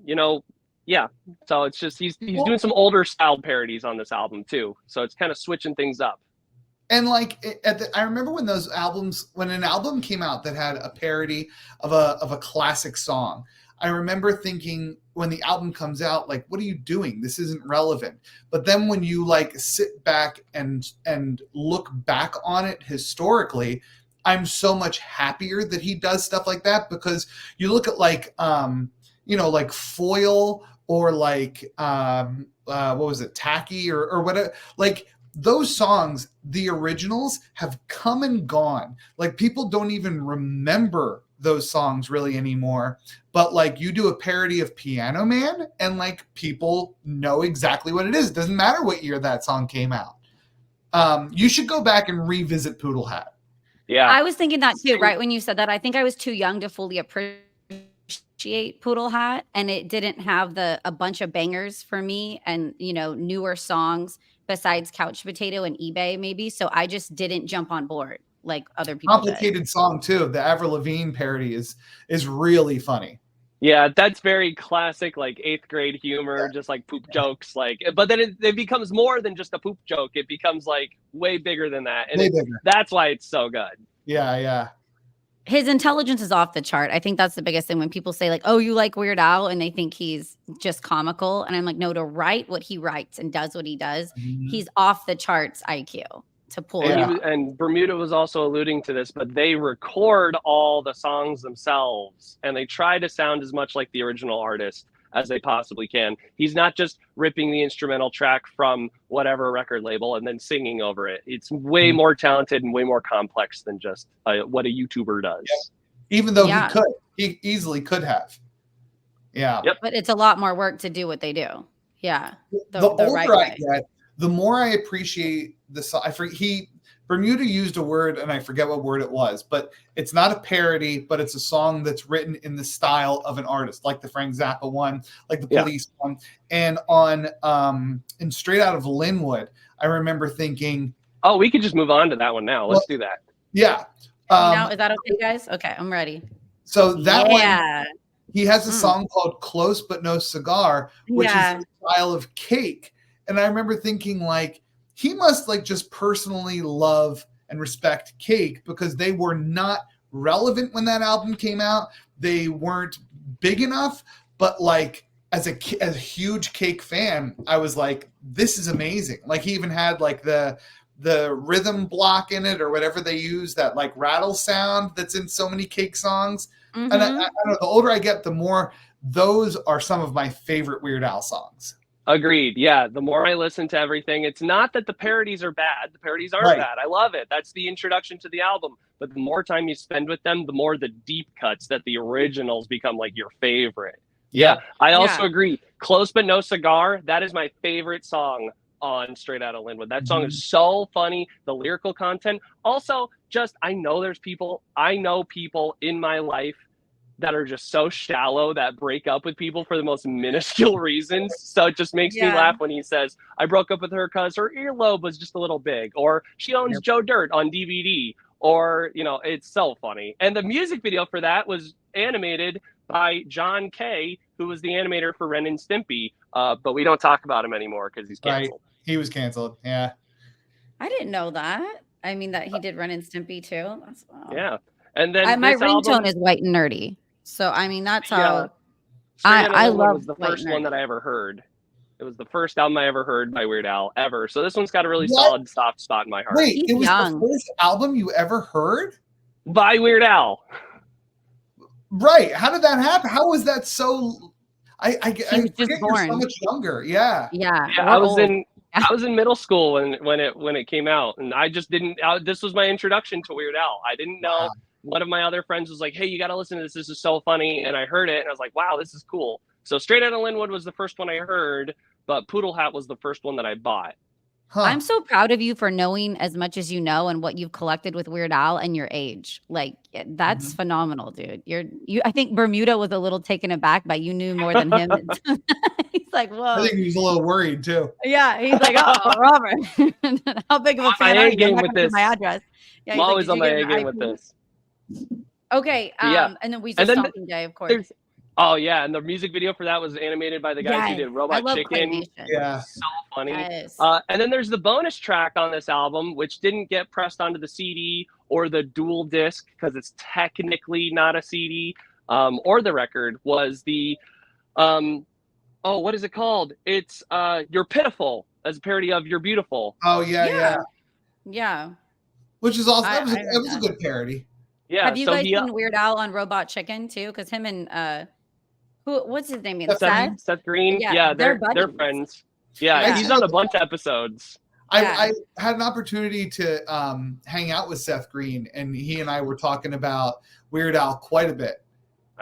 you know, yeah. So it's just, he's doing some older style parodies on this album too. So it's kind of switching things up. And like, I remember when an album came out that had a parody of a classic song, I remember thinking when the album comes out, like, what are you doing? This isn't relevant. But then when you like sit back and look back on it historically, I'm so much happier that he does stuff like that, because you look at like, you know, like Foil or like, what was it? Tacky or whatever, like those songs, the originals have come and gone. Like people don't even remember those songs really anymore, but like you do a parody of Piano Man and like people know exactly what it is. It doesn't matter what year that song came out. You should go back and revisit Poodle Hat. Yeah, I was thinking that too, right? When you said that, I think I was too young to fully appreciate Poodle Hat, and it didn't have a bunch of bangers for me and, you know, newer songs besides Couch Potato and eBay maybe. So I just didn't jump on board like other people. Complicated song too. The Avril Lavigne parody is really funny. Yeah, that's very classic, like 8th grade humor, just like poop jokes. Like, but then it becomes more than just a poop joke. It becomes like way bigger than that, and that's why it's so good. Yeah. His intelligence is off the chart. I think that's the biggest thing when people say like, "Oh, you like Weird Al," and they think he's just comical, and I'm like, no, to write what he writes and does what he does, he's off the charts IQ. To pull it off. And Bermuda was also alluding to this, but they record all the songs themselves and they try to sound as much like the original artist as they possibly can. He's not just ripping the instrumental track from whatever record label and then singing over it. It's way more talented and way more complex than just what a YouTuber does. Yeah. Even though he easily could have. Yeah. Yep. But it's a lot more work to do what they do. Yeah. The older right I get, the more I appreciate the song. Bermuda used a word and I forget what word it was, but it's not a parody, but it's a song that's written in the style of an artist, like the Frank Zappa one, like the Police one. And on in Straight Out of Linwood, I remember thinking, oh, we could just move on to that one now. Let's do that. Yeah. Now, is that okay, guys? Okay, I'm ready. So that one, he has a song called Close But No Cigar, which is the style of Cake. And I remember thinking, like, he must like just personally love and respect Cake, because they were not relevant when that album came out. They weren't big enough, but like as a huge Cake fan, I was like, this is amazing. Like he even had like the rhythm block in it or whatever they use, that like rattle sound that's in so many Cake songs. And I don't know, the older I get, the more those are some of my favorite Weird Al songs. Agreed. Yeah. The more I listen to everything, it's not that the parodies are bad. The parodies are bad. I love it. That's the introduction to the album. But the more time you spend with them, the more the deep cuts that the originals become like your favorite. Yeah. I also agree. Close But No Cigar. That is my favorite song on Straight Outta Linwood. That song is so funny. The lyrical content. Also, just I know people in my life that are just so shallow that break up with people for the most minuscule reasons. So it just makes me laugh when he says, I broke up with her because her earlobe was just a little big, or she owns Joe Dirt on DVD, or, you know, it's so funny. And the music video for that was animated by John Kay, who was the animator for Ren and Stimpy. But we don't talk about him anymore because he's canceled. Right. He was canceled. Yeah. I didn't know that. I mean, that he did Ren and Stimpy too. That's, wow. Yeah. And then my ringtone is White and Nerdy. So, I mean, that's how I love was the first one that I ever heard. It was the first album I ever heard by Weird Al ever. So this one's got a really solid soft spot in my heart. Wait, it was the first album you ever heard? By Weird Al. Right. How did that happen? How was that so... I was just born. You're so much younger. Yeah. Yeah. I was in middle school when it came out, and I just didn't. This was my introduction to Weird Al. I didn't know. Wow. One of my other friends was like, "Hey, you got to listen to this. This is so funny." And I heard it, and I was like, "Wow, this is cool." So Straight Outta Linwood was the first one I heard, but Poodle Hat was the first one that I bought. Huh. I'm so proud of you for knowing as much as you know and what you've collected with Weird Al and your age. Like, that's phenomenal, dude. I think Bermuda was a little taken aback by you knew more than him. He's like, whoa. I think he was a little worried too. Yeah, he's like, oh, Robert, how big of a fan are you? With this. My address. Yeah, I'm always on my A game with this. Okay, and then we just Stalking Day, of course. Oh yeah, and the music video for that was animated by the guys who did Robot Chicken. Yeah, so funny. Yes. And then there's the bonus track on this album, which didn't get pressed onto the CD or the dual disc because it's technically not a CD, or the record. Was the what is it called? It's You're Pitiful, as a parody of You're Beautiful. Oh yeah. Which is also that was a good parody. Yeah. Have you guys seen Weird Al on Robot Chicken too? Because him and what's his name? Seth Green. Yeah, they're friends. Yeah, he's on a bunch of episodes. I had an opportunity to hang out with Seth Green, and he and I were talking about Weird Al quite a bit.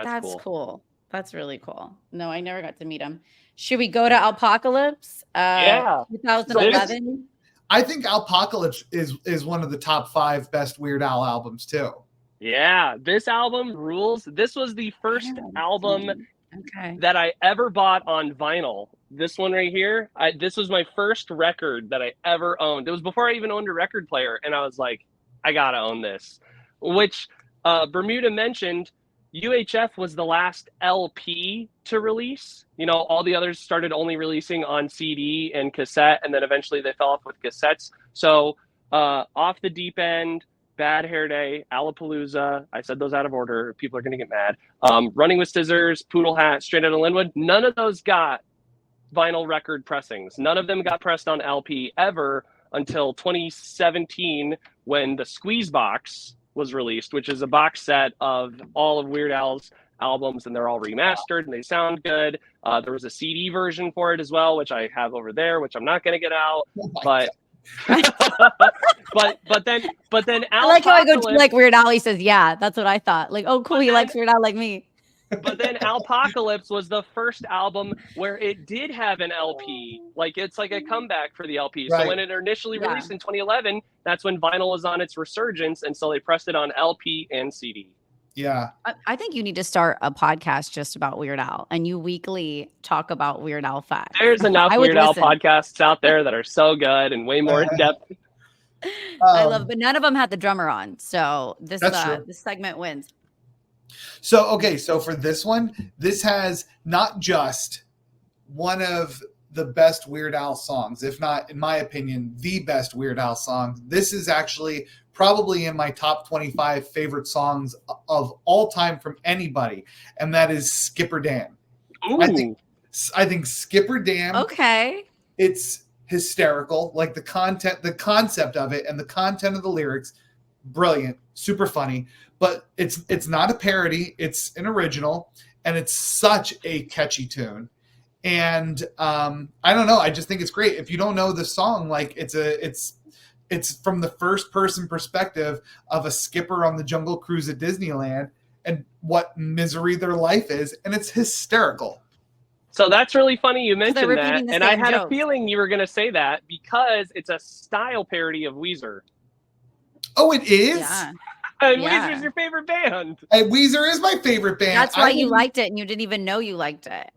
That's cool. That's really cool. No, I never got to meet him. Should we go to Alpocalypse? 2011. I think Alpocalypse is one of the top 5 best Weird Al albums too. Yeah, this album rules. This was the first album that I ever bought on vinyl. This one right here, this was my first record that I ever owned. It was before I even owned a record player, and I was like, I gotta own this. Which Bermuda mentioned, UHF was the last LP to release. You know, all the others started only releasing on CD and cassette, and then eventually they fell off with cassettes. So Off the Deep End, Bad Hair Day, Alapalooza, I said those out of order, people are going to get mad. Running with Scissors, Poodle Hat, Straight Outta Linwood, none of those got vinyl record pressings. None of them got pressed on LP ever until 2017 when the Squeeze Box was released, which is a box set of all of Weird Al's albums, and they're all remastered and they sound good. There was a CD version for it as well, which I have over there, which I'm not going to get out, but but then I like how I go to like Weird Al. He says, "Yeah, that's what I thought." Like, oh, cool, he likes Weird Al like me. But then Alpocalypse was the first album where it did have an LP. Like, it's like a comeback for the LP. Right. So when it initially released in 2011, that's when vinyl was on its resurgence, and so they pressed it on LP and CD. Yeah. I think you need to start a podcast just about Weird Al, and you weekly talk about Weird Al facts. There's enough Weird Al podcasts out there that are so good and way more in depth. I love, but none of them had the drummer on. So this segment wins. So for this one, this has not just one of the best Weird Al songs, if not, in my opinion, the best Weird Al song. This is actually probably in my top 25 favorite songs of all time from anybody, and that is Skipper Dan. Ooh. I think Skipper Dan. Okay. It's hysterical, like the concept of it, and the content of the lyrics, brilliant, super funny. But it's not a parody; it's an original, and it's such a catchy tune. And I don't know, I just think it's great. If you don't know the song, like it's from the first person perspective of a skipper on the Jungle Cruise at Disneyland and what misery their life is, and it's hysterical. So that's really funny you mentioned that, and I had a feeling you were going to say that because it's a style parody of Weezer. Oh, it is? Yeah. And Weezer's your favorite band. And Weezer is my favorite band. That's why you liked it, and you didn't even know you liked it.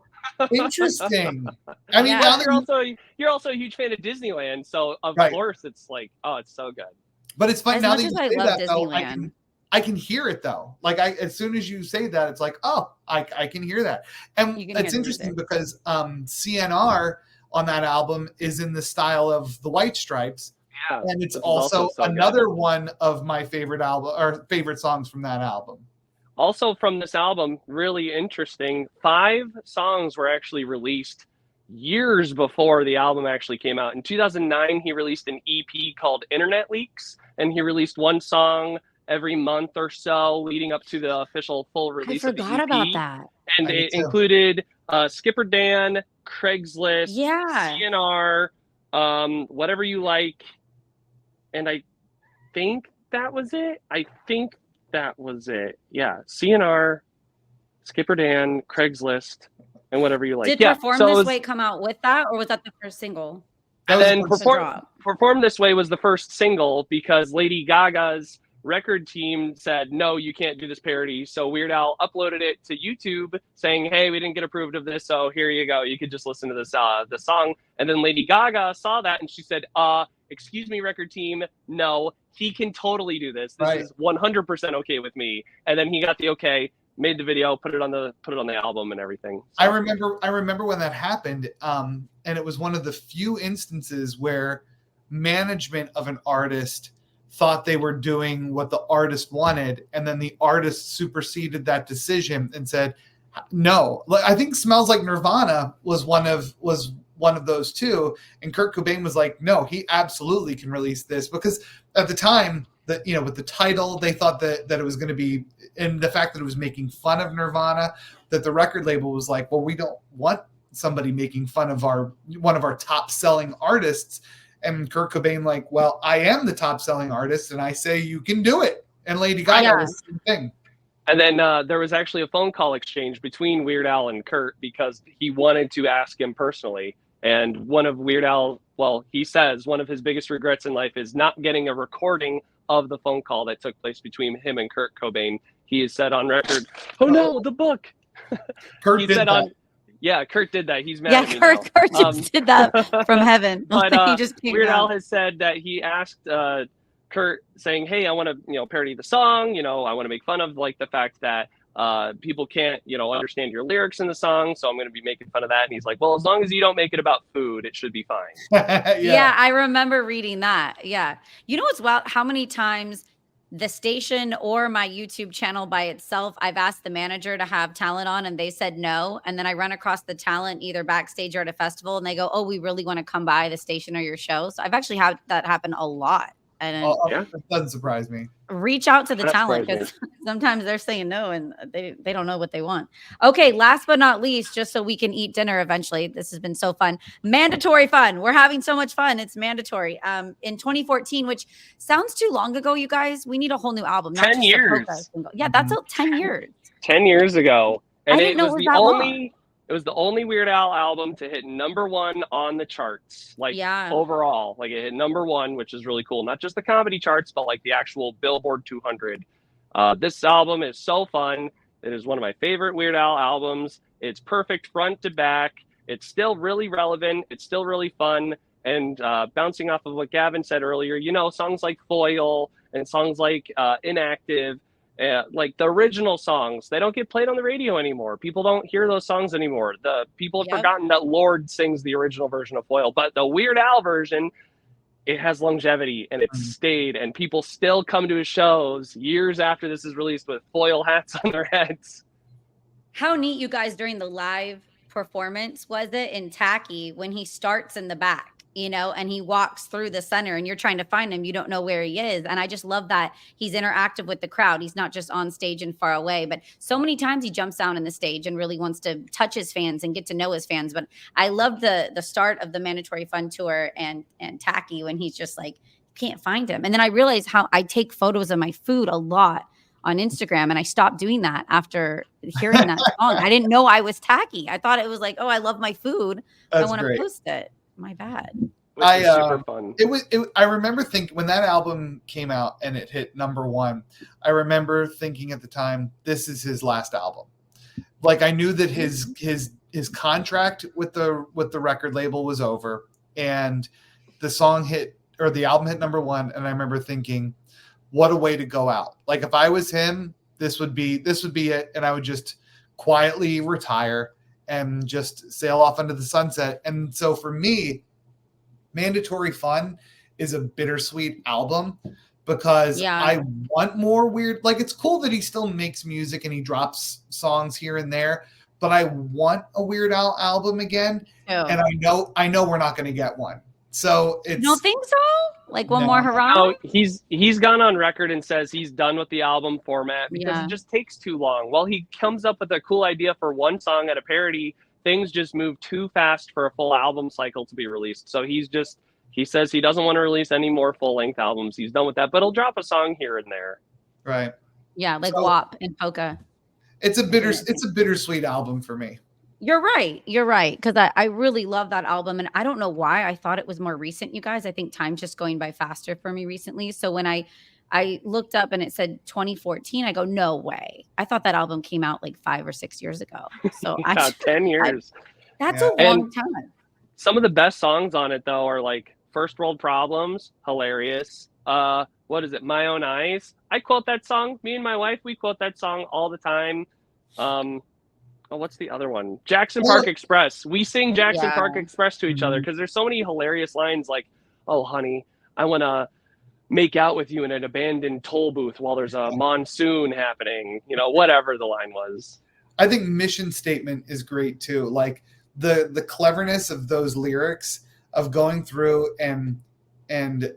Interesting. I mean, you're also a huge fan of Disneyland, so of course it's like, oh, it's so good. But it's fun as now much that you as I say love that, Disneyland. though, I can hear it though. Like as soon as you say that, it's like, oh, I can hear that. And it's interesting because CNR on that album is in the style of the White Stripes. Yeah, and it's also so another one of my favorite favorite songs from that album. Also from this album, really interesting, 5 songs were actually released years before the album actually came out. In 2009, he released an EP called Internet Leaks, and he released 1 song every month or so leading up to the official full release of the EP. I forgot about that. And it included Skipper Dan, Craigslist, CNR, Whatever You Like, and I think that was it. Yeah, CNR, Skipper Dan, Craigslist, and Whatever You Like. Did Perform This Way come out with that, or was that the first single? And then Perform This Way was the first single because Lady Gaga's record team said, no, you can't do this parody. So Weird Al uploaded it to YouTube saying, hey, we didn't get approved of this, so here you go. You could just listen to this the song. And then Lady Gaga saw that and she said, excuse me, record team, no, he can totally do this. This is 100% okay with me. And then he got the okay, made the video, put it on the album and everything. So. I remember when that happened, and it was one of the few instances where management of an artist thought they were doing what the artist wanted, and then the artist superseded that decision and said, no. I think Smells Like Nirvana was one of those too. And Kurt Cobain was like, no, he absolutely can release this, because at the time that, with the title, they thought that it was going to be, and the fact that it was making fun of Nirvana, that the record label was like, well, we don't want somebody making fun of one of our top selling artists. And Kurt Cobain like, well, I am the top selling artist and I say you can do it. And Lady Gaga was the same thing. And then there was actually a phone call exchange between Weird Al and Kurt because he wanted to ask him personally. And one of Weird Al, he says one of his biggest regrets in life is not getting a recording of the phone call that took place between him and Kurt Cobain. He has said on record, oh no, the book. Kurt did that. Yeah, Kurt did that. He's mad at me Kurt just did that from heaven. But he just Weird Al has said that he asked Kurt saying, hey, I want to parody the song. I want to make fun of the fact that people can't understand your lyrics in the song, so I'm going to be making fun of that. And he's like, well, as long as you don't make it about food, it should be fine. Yeah, I remember reading that. Yeah. You know what's wild? How many times the station or my YouTube channel by itself, I've asked the manager to have talent on and they said no. And then I run across the talent either backstage or at a festival and they go, oh, we really want to come by the station or your show. So I've actually had that happen a lot. And that doesn't surprise me. Reach out to the talent because sometimes they're saying no and they don't know what they want. Okay, last but not least, just so we can eat dinner eventually. This has been so fun. Mandatory fun. We're having so much fun. It's mandatory. In 2014, which sounds too long ago, you guys. We need a whole new album. 10 years. Yeah, that's 10 years. 10 years ago. And I didn't know it was that long. It was the only Weird Al album to hit #1 on the charts, overall. It hit #1, which is really cool. Not just the comedy charts, but the actual Billboard 200. This album is so fun. It is one of my favorite Weird Al albums. It's perfect front to back. It's still really relevant. It's still really fun. And bouncing off of what Gavin said earlier, songs like Foil and songs like Inactive, the original songs, they don't get played on the radio anymore. People don't hear those songs anymore. The people have forgotten that Lorde sings the original version of Foil, but the Weird Al version, it has longevity and it's stayed, and people still come to his shows years after this is released with foil hats on their heads. How neat, you guys, during the live performance was it in Tacky when he starts in the back, and he walks through the center and you're trying to find him. You don't know where he is. And I just love that he's interactive with the crowd. He's not just on stage and far away, but so many times he jumps down in the stage and really wants to touch his fans and get to know his fans. But I love the start of the Mandatory Fun Tour and Tacky when he's just like, can't find him. And then I realized how I take photos of my food a lot on Instagram, and I stopped doing that after hearing that song. I didn't know I was Tacky. I thought it was like, oh, I love my food. I want to post it. My bad. which was super fun. I remember thinking when that album came out and it hit #1, I remember thinking at the time, this is his last album. Like I knew that his contract with the record label was over, and the album hit #1, and I remember thinking, what a way to go out. Like if I was him, this would be it, and I would just quietly retire and just sail off into the sunset. And so for me, Mandatory Fun is a bittersweet album because I want more weird. Like it's cool that he still makes music and he drops songs here and there, but I want a Weird Al album again. Oh. And I know we're not going to get one. So it's. You don't think so? Like one more hurrah? No, he's gone on record and says he's done with the album format because it just takes too long. While he comes up with a cool idea for one song at a parody, things just move too fast for a full album cycle to be released. So he says he doesn't want to release any more full-length albums. He's done with that, but he'll drop a song here and there. Right. Yeah, like WAP and Polka. It's a bittersweet album for me. You're right. Because I really love that album. And I don't know why I thought it was more recent, you guys. I think time's just going by faster for me recently. So when I looked up and it said 2014, I go, no way. I thought that album came out like 5 or 6 years ago. So 10 years. That's a long time. Some of the best songs on it, though, are like First World Problems, hilarious. What is it? My Own Eyes. I quote that song. Me and my wife, we quote that song all the time. What's the other one? Jackson Park Express. We sing Jackson Park Express to each other because there's so many hilarious lines like, oh, honey, I want to make out with you in an abandoned toll booth while there's a monsoon happening. You know, whatever the line was. I think Mission Statement is great, too. Like the cleverness of those lyrics of going through and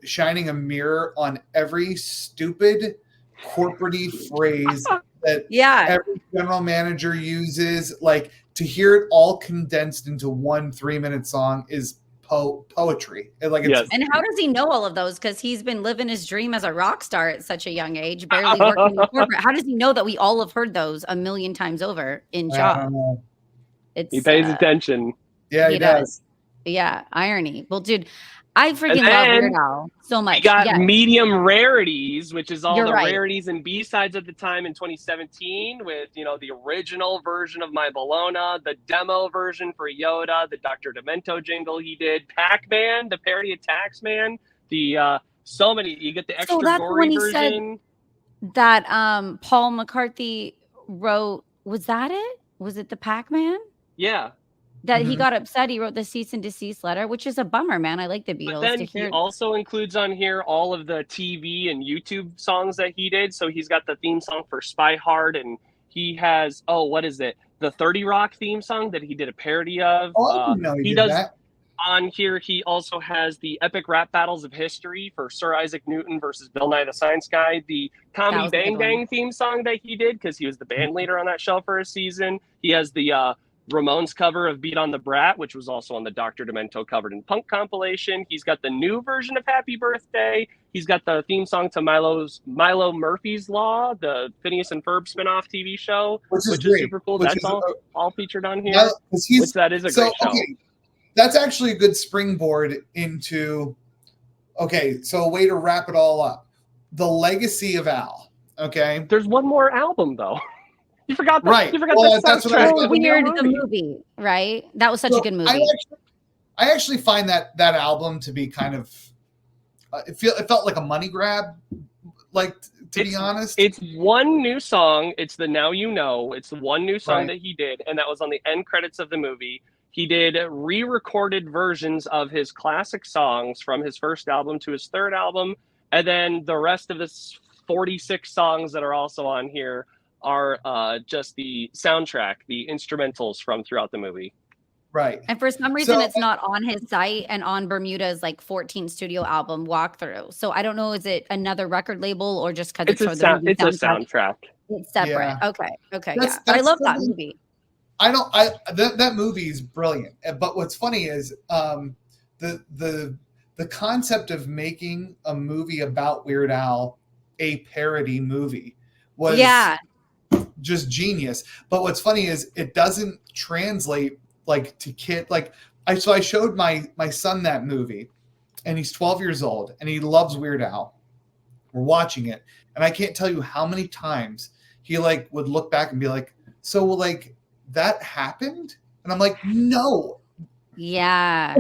shining a mirror on every stupid corporate-y phrase that every general manager uses, like to hear it all condensed into one 3-minute song is poetry. Like and how does he know all of those? Because he's been living his dream as a rock star at such a young age, barely working in corporate. How does he know that we all have heard those a million times over in jobs? He pays attention. Yeah, he does. Yeah, irony. Well, dude, I freaking love Weird Al so much. We got Medium Rarities, which is all rarities and B-sides at the time in 2017 with, the original version of My Bologna, the demo version for Yoda, the Dr. Demento jingle he did, Pac-Man, the parody of Taxman, so many. You get the extra gory version. That Paul McCartney wrote, was that it? Was it the Pac-Man? Yeah. That he got upset. He wrote the cease and desist letter, which is a bummer, man. I like the Beatles. But then he also includes on here all of the TV and YouTube songs that he did. So he's got the theme song for Spy Hard, and he has what is it? The 30 Rock theme song that he did a parody of. Oh, no, he does that. On here, he also has the epic rap battles of history for Sir Isaac Newton versus Bill Nye the Science Guy. The Comedy Bang Bang theme song that he did because he was the band leader on that show for a season. He has the Ramones cover of Beat on the Brat, which was also on the Dr. Demento Covered in Punk compilation. He's got the new version of Happy Birthday. He's got the theme song to Milo Murphy's Law, the Phineas and Ferb spinoff TV show, which is super cool. That's all featured on here. Which that is a great show. Okay, that's actually a good springboard into, so a way to wrap it all up. The legacy of Al, okay? There's one more album, though. You forgot that. Right. You forgot that. That's what I was Weird, the movie, right? That was such a good movie. I actually find that album to be kind of, it felt like a money grab, like to be honest. It's one new song. It's the Now You Know. It's the one new song that he did, and that was on the end credits of the movie. He did re-recorded versions of his classic songs from his first album to his third album, and then the rest of his 46 songs that are also on here are just the soundtrack, the instrumentals from throughout the movie. Right. And for some reason, it's not on his site and on Bermuda's 14 studio album walkthrough. So I don't know, is it another record label or just because it's a soundtrack? It's separate. Yeah. Okay. I love that movie. That movie is brilliant. But what's funny is the concept of making a movie about Weird Al a parody movie was just genius. But what's funny is it doesn't translate to kid. I showed my son that movie, and he's 12 years old, and he loves Weird Al. We're watching it, and I can't tell you how many times he like would look back and be like, "So like that happened?" And I'm like, "No." Yeah.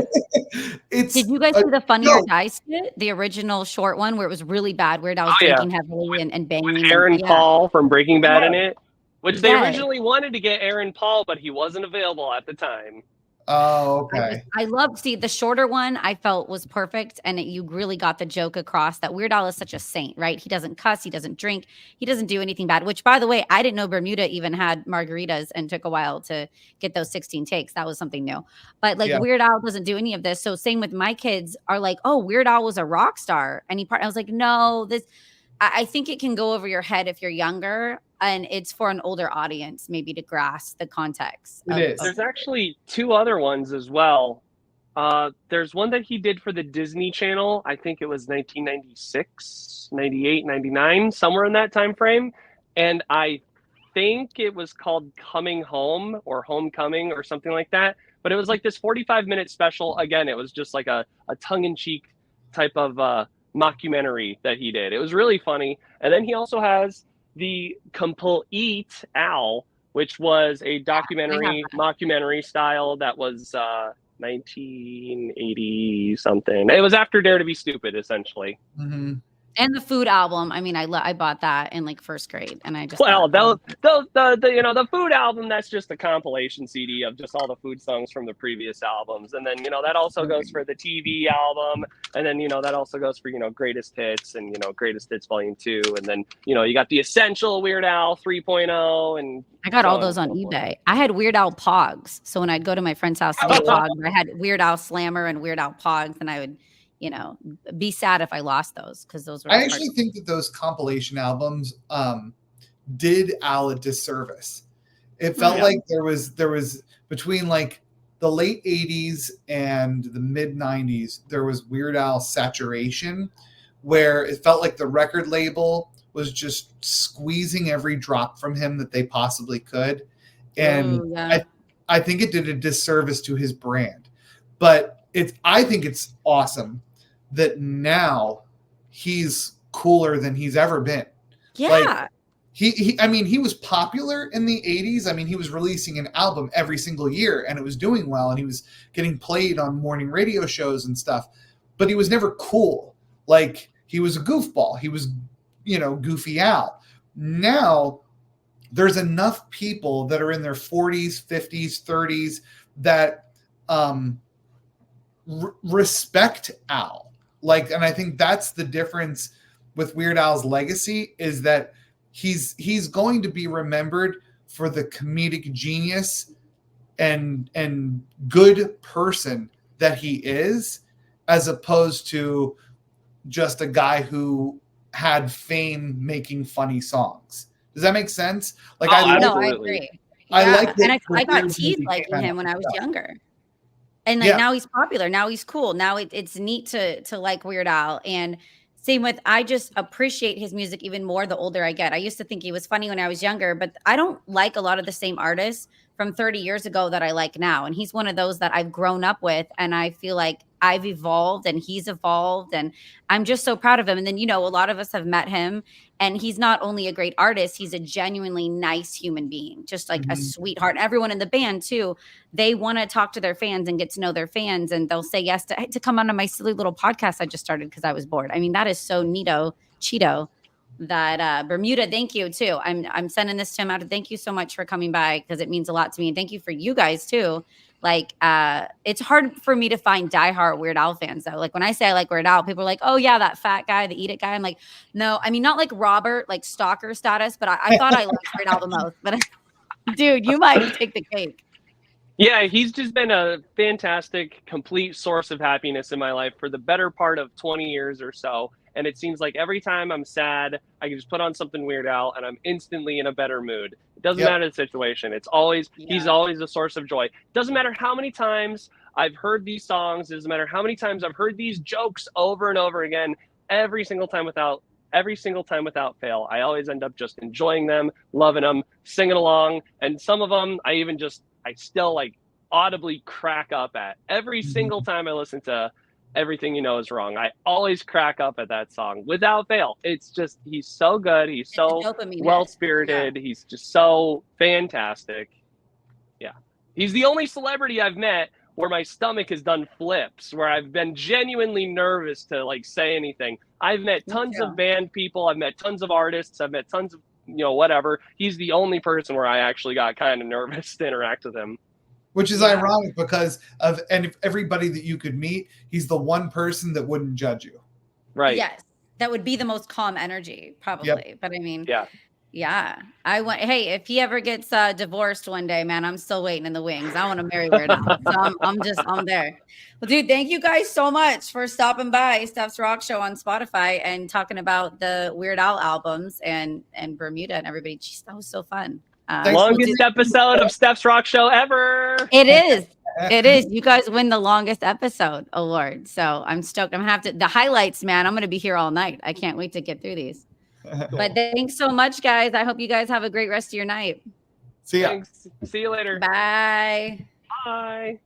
Did you guys see the Funny or Die skit, the original short one where it was really bad? Weird Al was drinking heavily and banging. With Aaron Paul from Breaking Bad in it, which they Yes. originally wanted to get Aaron Paul, but he wasn't available at the time. Oh, okay. I love the shorter one. I felt was perfect, and you really got the joke across that Weird Al is such a saint, right? He doesn't cuss, he doesn't drink, he doesn't do anything bad. Which, by the way, I didn't know Bermuda even had margaritas, and took a while to get those 16 takes. That was something new. But like Weird Al doesn't do any of this. So same with my kids are like, oh, Weird Al was a rock star, and I was like, no, this. I think it can go over your head if you're younger, and it's for an older audience maybe to grasp the context. There's actually two other ones as well. There's one that he did for the Disney Channel. I think it was 1996, 98, 99, somewhere in that time frame. And I think it was called Coming Home or Homecoming or something like that. But it was like this 45-minute special. Again, it was just like a tongue-in-cheek type of mockumentary that he did. It was really funny. And then he also has the Complete Al, which was a documentary, mockumentary style that was 1980 something. It was after Dare to Be Stupid, essentially. Mm-hmm. And the food album. I mean, I bought that in like first grade, and I just the food album. That's just a compilation CD of just all the food songs from the previous albums, and then that also goes for the TV album, and then that also goes for Greatest Hits and Greatest Hits Volume 2, and then you got the Essential Weird Al 3.0, and I got all those on eBay. I had Weird Al Pogs, so when I'd go to my friend's house to get Pogs, I had Weird Al Slammer and Weird Al Pogs, and I would be sad if I lost those, because those were. I actually think that those compilation albums did Al a disservice. It felt like there was between like the late 80s and the mid 90s, there was Weird Al saturation, where it felt like the record label was just squeezing every drop from him that they possibly could. And I think it did a disservice to his brand. But I think it's awesome that now he's cooler than he's ever been. Yeah. Like, he was popular in the 80s. I mean, he was releasing an album every single year, and it was doing well, and he was getting played on morning radio shows and stuff, but he was never cool. Like, he was a goofball. He was, Goofy Al. Now there's enough people that are in their 40s, 50s, 30s that respect Al. Like, and I think that's the difference with Weird Al's legacy, is that he's going to be remembered for the comedic genius and good person that he is, as opposed to just a guy who had fame making funny songs. Does that make sense? Like, I agree. I got teased liking him when I was younger. And like now he's popular. Now he's cool. Now it's neat to like Weird Al. And same with, I just appreciate his music even more the older I get. I used to think he was funny when I was younger, but I don't like a lot of the same artists from 30 years ago that I like now. And he's one of those that I've grown up with, and I feel like I've evolved and he's evolved, and I'm just so proud of him. And then, a lot of us have met him, and he's not only a great artist, he's a genuinely nice human being, just like a sweetheart. Everyone in the band too, they want to talk to their fans and get to know their fans, and they'll say yes to come on my silly little podcast I just started because I was bored. I mean, that is so neato, Cheeto. That Bermuda, thank you too. I'm sending this to him out. Thank you so much for coming by, because it means a lot to me, and thank you for you guys too. Like, it's hard for me to find diehard Weird Al fans though. Like, when I say I like Weird Al, people are like, "Oh yeah, that fat guy, the Eat It guy." I'm like, no, I mean, not like Robert, like stalker status, but I thought I liked Weird Al the most. But dude, you might take the cake. Yeah, he's just been a fantastic, complete source of happiness in my life for the better part of 20 years or so. And it seems like every time I'm sad, I can just put on something Weird Al and I'm instantly in a better mood. It doesn't matter the situation. It's always, he's always a source of joy. Doesn't matter how many times I've heard these songs. It doesn't matter how many times I've heard these jokes over and over again. Every single time without fail, I always end up just enjoying them, loving them, singing along. And some of them I still like audibly crack up at every single time I listen to everything you know is wrong. I always crack up at that song without fail. It's just, he's so good. He's so well-spirited. He's just so fantastic. Yeah. He's the only celebrity I've met where my stomach has done flips, where I've been genuinely nervous to like say anything. I've met tons of band people. I've met tons of artists. I've met tons of, whatever. He's the only person where I actually got kind of nervous to interact with him. Which is ironic because if everybody that you could meet, he's the one person that wouldn't judge you. Right. Yes. That would be the most calm energy, probably. Yep. But I mean, yeah. Hey, if he ever gets divorced one day, man, I'm still waiting in the wings. I want to marry Weird Al. So I'm there. Well, dude, thank you guys so much for stopping by Stefs Rock Show on Spotify and talking about the Weird Al albums and Bermuda and everybody. Jeez, that was so fun. Longest episode of Stefs Rock Show ever. It is. It is. You guys win the longest episode award. So I'm stoked. I'm gonna have to the highlights, man. I'm gonna be here all night. I can't wait to get through these. But thanks so much, guys. I hope you guys have a great rest of your night. See ya. Thanks. See you later. Bye. Bye.